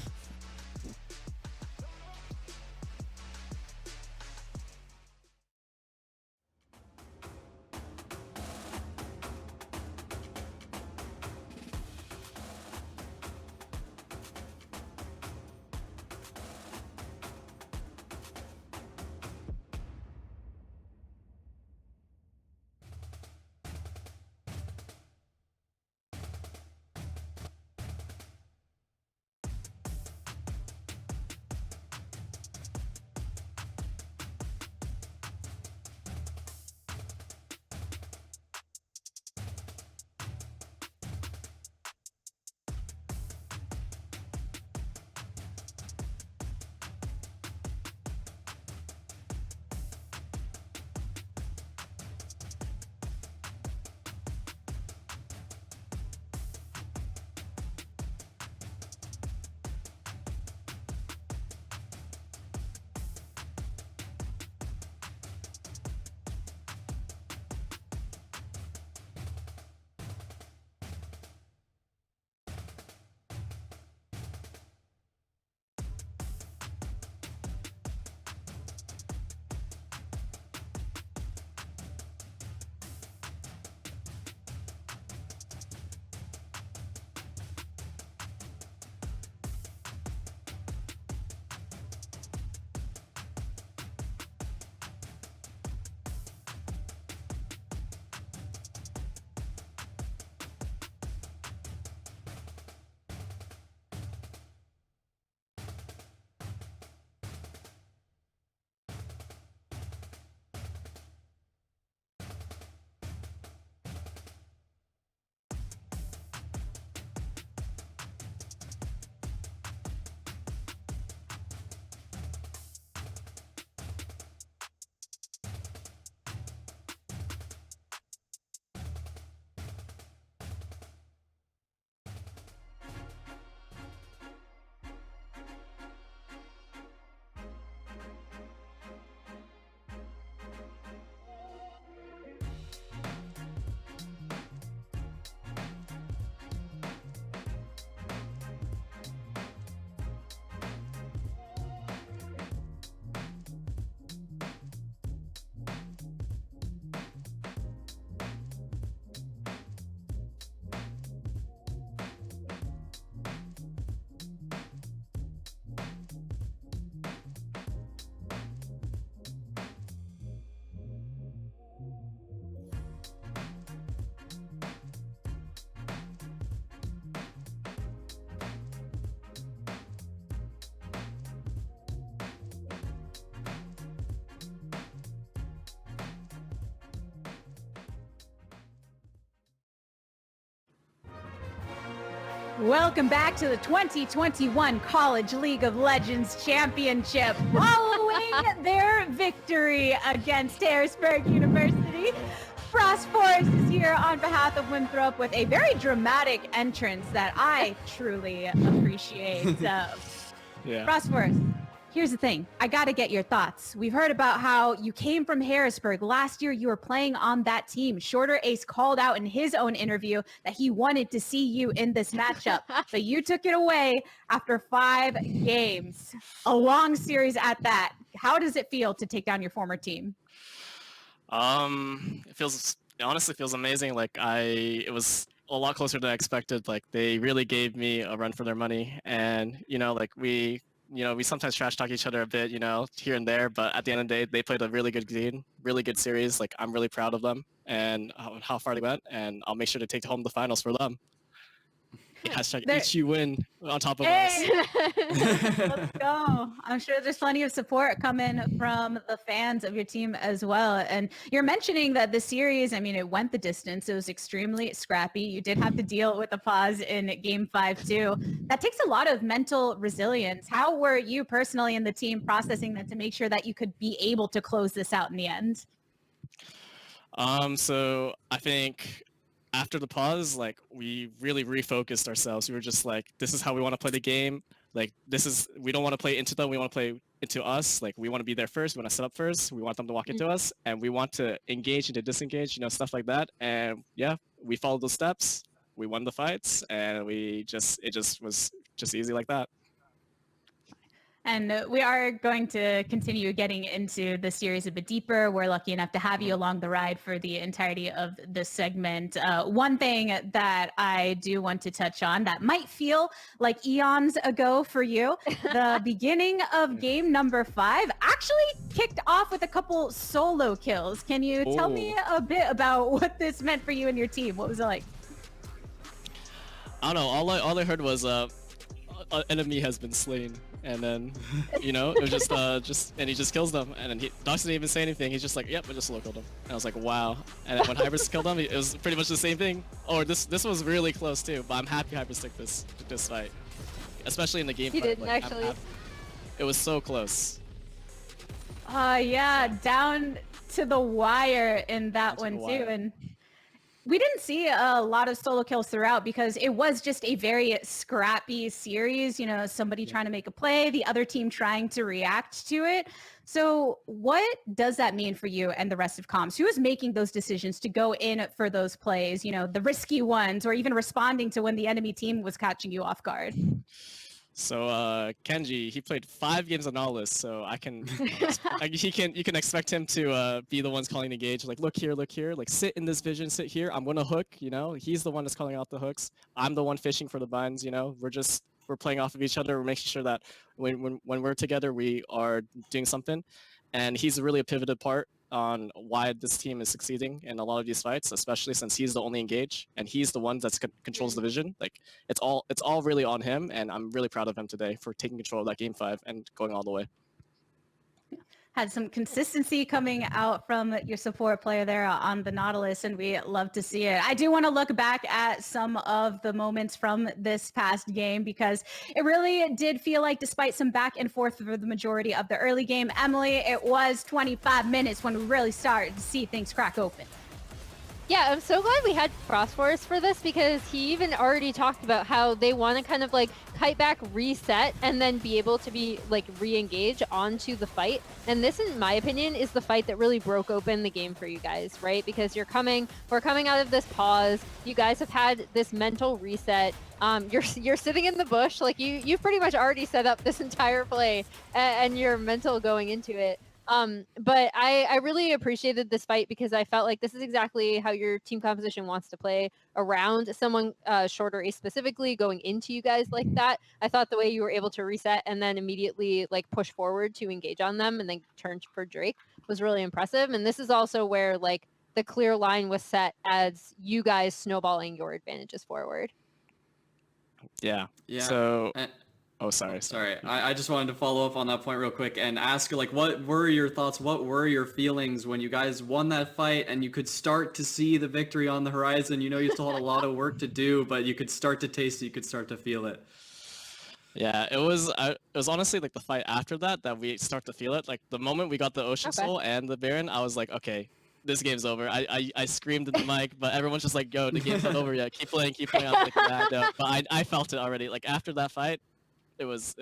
Welcome back to the 2021 College League of Legends Championship. Following their victory against Harrisburg University, Frost Forest is here on behalf of Winthrop with a very dramatic entrance that I truly appreciate. Yeah. Frost Forest, here's the thing. I got to get your thoughts. We've heard about how you came from Harrisburg. Last year, you were playing on that team. Shorter Ace called out in his own interview that he wanted to see you in this matchup, but you took it away after 5 games. A long series at that. How does it feel to take down your former team? It honestly feels amazing. It was a lot closer than I expected. Like, they really gave me a run for their money, and we sometimes trash talk each other a bit, here and there, but at the end of the day, they played a really good game, really good series. Like, I'm really proud of them and how far they went, and I'll make sure to take home the finals for them. Hashtag There- each you win on top of us. Hey, let's go. I'm sure there's plenty of support coming from the fans of your team as well. And you're mentioning that the series, I mean, it went the distance. It was extremely scrappy. You did have to deal with a pause in game 5 too. That takes a lot of mental resilience. How were you personally and the team processing that to make sure that you could be able to close this out in the end? So I think after the pause, like we really refocused ourselves. We were just like, this is how we want to play the game. Like we don't want to play into them. We want to play into us. Like we want to be there first. We want to set up first. We want them to walk into us, and we want to engage and to disengage. Stuff like that. And yeah, we followed those steps. We won the fights, and it just was just easy like that. And we are going to continue getting into the series a bit deeper. We're lucky enough to have you along the ride for the entirety of this segment. One thing that I do want to touch on that might feel like eons ago for you, the beginning of game number 5 actually kicked off with a couple solo kills. Can you tell me a bit about what this meant for you and your team? What was it like? I don't know. All I heard was an enemy has been slain. And then, it was just, and he just kills them. And then Dox didn't even say anything. He's just like, yep, I just solo killed him. And I was like, wow. And then when Hybris killed him, it was pretty much the same thing. Oh, this was really close too. But I'm happy Hybris took this fight, especially in the game. He didn't actually. It was so close. Yeah, down to the wire in that one too. And we didn't see a lot of solo kills throughout because it was just a very scrappy series, somebody trying to make a play, the other team trying to react to it. So what does that mean for you and the rest of comms? Who is making those decisions to go in for those plays, the risky ones, or even responding to when the enemy team was catching you off guard? So Kenji, he played 5 games on Nautilus, so you can expect him to be the ones calling the gauge. Like, look here, like sit in this vision, sit here. I'm gonna hook. He's the one that's calling out the hooks. I'm the one fishing for the buns. We're playing off of each other. We're making sure that when we're together, we are doing something. And he's really a pivotal part on why this team is succeeding in a lot of these fights, especially since he's the only engage and he's the one that controls the vision. Like it's all really on him, and I'm really proud of him today for taking control of that game 5 and going all the way. Had some consistency coming out from your support player there on the Nautilus, and we love to see it. I do want to look back at some of the moments from this past game because it really did feel like, despite some back and forth for the majority of the early game, Emily, it was 25 minutes when we really started to see things crack open. Yeah, I'm so glad we had Frostforce for this because he even already talked about how they want to kind of like kite back, reset, and then be able to be like re-engage onto the fight. And this, in my opinion, is the fight that really broke open the game for you guys, right? Because we're coming out of this pause. You guys have had this mental reset. You're sitting in the bush, like you've pretty much already set up this entire play, and you're mental going into it. But I really appreciated this fight because I felt like this is exactly how your team composition wants to play around someone shorter ace specifically going into you guys like that. I thought the way you were able to reset and then immediately like push forward to engage on them and then turn for Drake was really impressive. And this is also where like the clear line was set as you guys snowballing your advantages forward. Yeah. So sorry. I just wanted to follow up on that point real quick and ask, like, what were your thoughts? What were your feelings when you guys won that fight and you could start to see the victory on the horizon? You still had a lot of work to do, but you could start to taste it. You could start to feel it. Yeah, it was honestly like the fight after that we start to feel it. Like the moment we got the Ocean Soul and the Baron, I was like, okay, this game's over. I screamed in the mic, but everyone's just like, yo, the game's not over yet. Keep playing. I was like, no. But I felt it already. Like after that fight, it was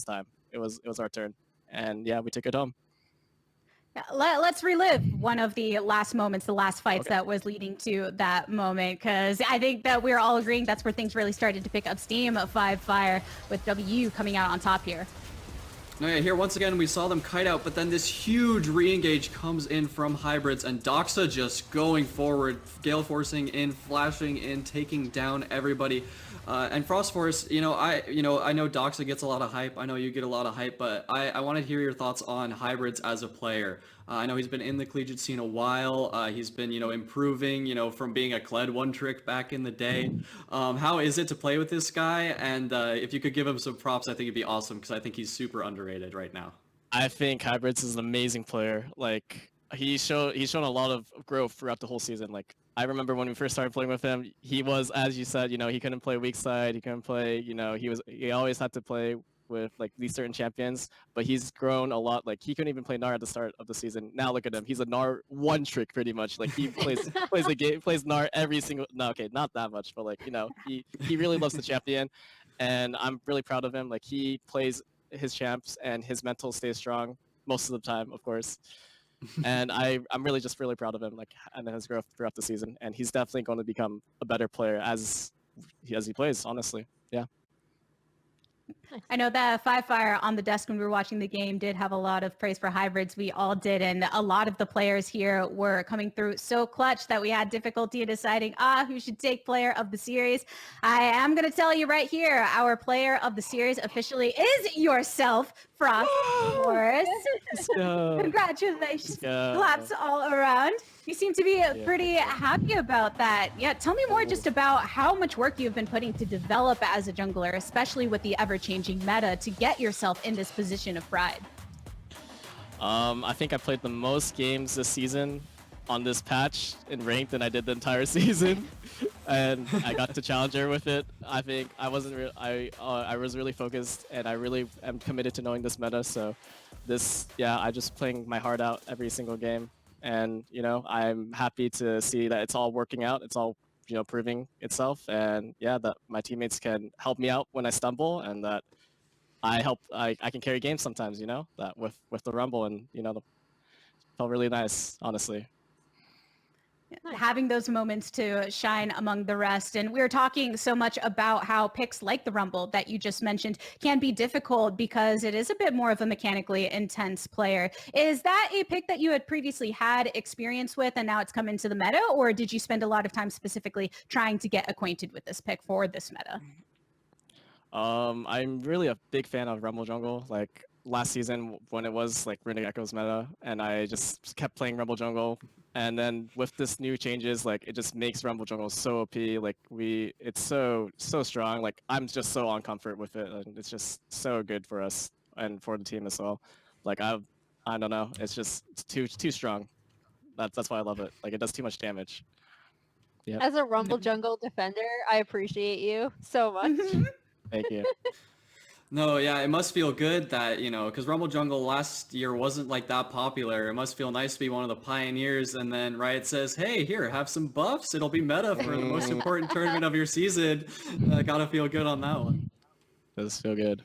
time. It was our turn, and yeah, we took it home. Yeah, let's relive one of the last moments, the last fights that was leading to that moment, because I think that we're all agreeing that's where things really started to pick up steam. 5 Fire with W coming out on top here. No, yeah, here once again we saw them kite out, but then this huge re-engage comes in from Hybrids, and Doxa just going forward, gale forcing in, flashing in, taking down everybody. And Frost Force, I know Doxa gets a lot of hype. I know you get a lot of hype, but I want to hear your thoughts on hybrids as a player. I know he's been in the collegiate scene a while. He's been, improving, from being a Kled one trick back in the day. How is it to play with this guy? And if you could give him some props, I think it'd be awesome because I think he's super underrated right now. I think Hybrids is an amazing player. Like he's shown a lot of growth throughout the whole season. Like I remember when we first started playing with him, he was, as you said, he couldn't play weak side, he couldn't play, he always had to play with like these certain champions, but he's grown a lot. Like he couldn't even play Gnar at the start of the season. Now look at him. He's a Gnar one trick pretty much. Like he plays the game, plays Gnar every single, no, okay, not that much, but like, he really loves the champion and I'm really proud of him. Like he plays his champs and his mental stays strong most of the time, of course. And I'm really just really proud of him, like, and his growth throughout the season. And he's definitely going to become a better player as he plays, honestly. Yeah. I know that Five Fire on the desk when we were watching the game did have a lot of praise for hybrids. We all did. And a lot of the players here were coming through so clutch that we had difficulty in deciding, who should take player of the series. I am going to tell you right here, our player of the series officially is yourself, Frost Force. Congratulations. Claps all around. You seem to be pretty happy about that. Yeah, tell me more just about how much work you've been putting to develop as a jungler, especially with the ever-changing meta, to get yourself in this position of pride. I think I played the most games this season on this patch in ranked than I did the entire season, and I got to challenger with it. I think I was really focused, and I really am committed to knowing this meta. So I just playing my heart out every single game. And I'm happy to see that it's all working out. It's all proving itself, and that my teammates can help me out when I stumble, and that I can carry games sometimes. That with the rumble, and felt really nice, honestly. Having those moments to shine among the rest. And we were talking so much about how picks like the Rumble that you just mentioned can be difficult because it is a bit more of a mechanically intense player. Is that a pick that you had previously had experience with and now it's come into the meta, or did you spend a lot of time specifically trying to get acquainted with this pick for this meta? I'm really a big fan of Rumble Jungle. Like last season when it was like Runic Echo's meta, and I just kept playing Rumble Jungle. And then with this new changes, like it just makes Rumble Jungle so OP. Like it's so strong. Like I'm just so on comfort with it, and it's just so good for us and for the team as well. Like I don't know, it's too strong. That's why I love it. Like it does too much damage. Yeah. As a Rumble Jungle defender, I appreciate you so much. Thank you. No, yeah, it must feel good that, because Rumble Jungle last year wasn't like that popular. It must feel nice to be one of the pioneers. And then Riot says, hey, here, have some buffs. It'll be meta for the most important tournament of your season. Gotta feel good on that one. Does feel good.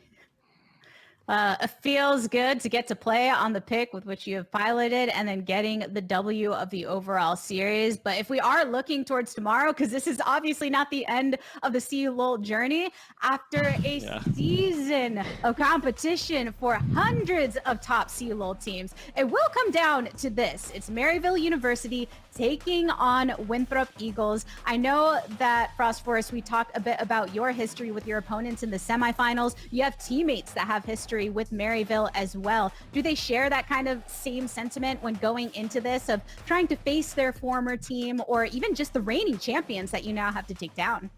It feels good to get to play on the pick with which you have piloted and then getting the W of the overall series. But if we are looking towards tomorrow, because this is obviously not the end of the CLOL journey, after a season of competition for hundreds of top CLOL teams, it will come down to this. It's Maryville University taking on Winthrop Eagles. I know that, Frost Force, we talked a bit about your history with your opponents in the semifinals. You have teammates that have history with Maryville as well. Do they share that kind of same sentiment when going into this of trying to face their former team or even just the reigning champions that you now have to take down?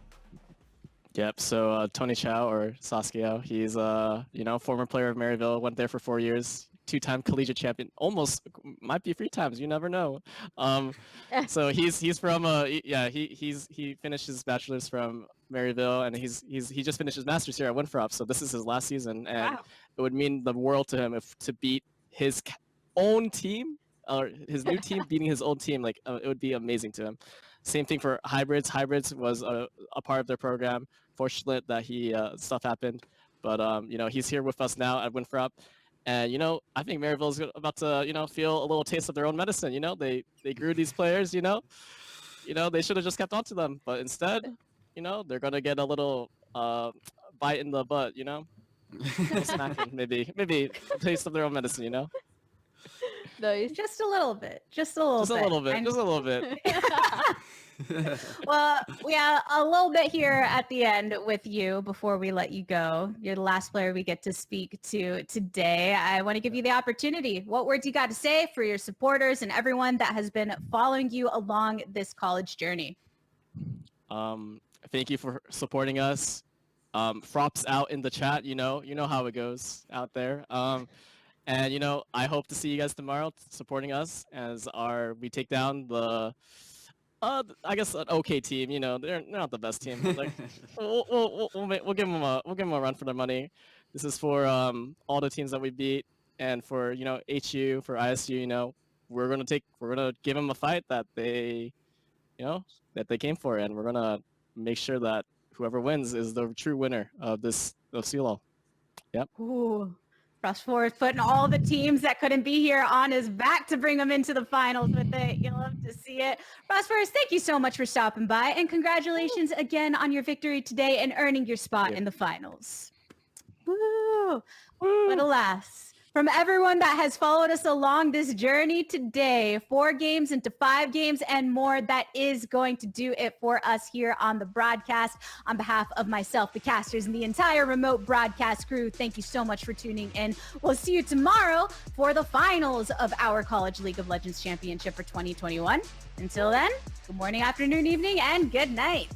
Yep. So Tony Chow, or Saskia, he's former player of Maryville, went there for 4 years. 2-time collegiate champion, almost might be 3 times. You never know. So he's from he finished his bachelor's from Maryville, and he just finished his master's here at Winthrop. So this is his last season, and it would mean the world to him if to beat his own team or his new team beating his old team. Like it would be amazing to him. Same thing for hybrids. Hybrids was a part of their program. Fortunate that stuff happened, but he's here with us now at Winthrop. And, I think Maryville's about to, feel a little taste of their own medicine. They grew these players, they should have just kept on to them. But instead, they're going to get a little bite in the butt, a little smacking, maybe a taste of their own medicine, Nice. Just a little bit. Just a little Just bit. a little bit. And- Just a little bit. Well, we have a little bit here at the end with you before we let you go. You're the last player we get to speak to today. I want to give you the opportunity. What words you got to say for your supporters and everyone that has been following you along this college journey? Thank you for supporting us. Props out in the chat. You know how it goes out there. And I hope to see you guys tomorrow supporting us as we take down the I guess an okay team. They're not the best team. Like we'll give them a run for their money. This is for all the teams that we beat, and for HU, for ISU. We're gonna give them a fight that they came for, and we're gonna make sure that whoever wins is the true winner of CLOL. Yep. Ooh. Rush Forest putting all the teams that couldn't be here on his back to bring them into the finals with it. You'll love to see it. Rush Forest, thank you so much for stopping by, and congratulations again on your victory today and earning your spot in the finals. Woo! But alas, from everyone that has followed us along this journey today, 4 games into 5 games and more, that is going to do it for us here on the broadcast. On behalf of myself, the casters, and the entire remote broadcast crew, thank you so much for tuning in. We'll see you tomorrow for the finals of our College League of Legends Championship for 2021. Until then, good morning, afternoon, evening, and good night.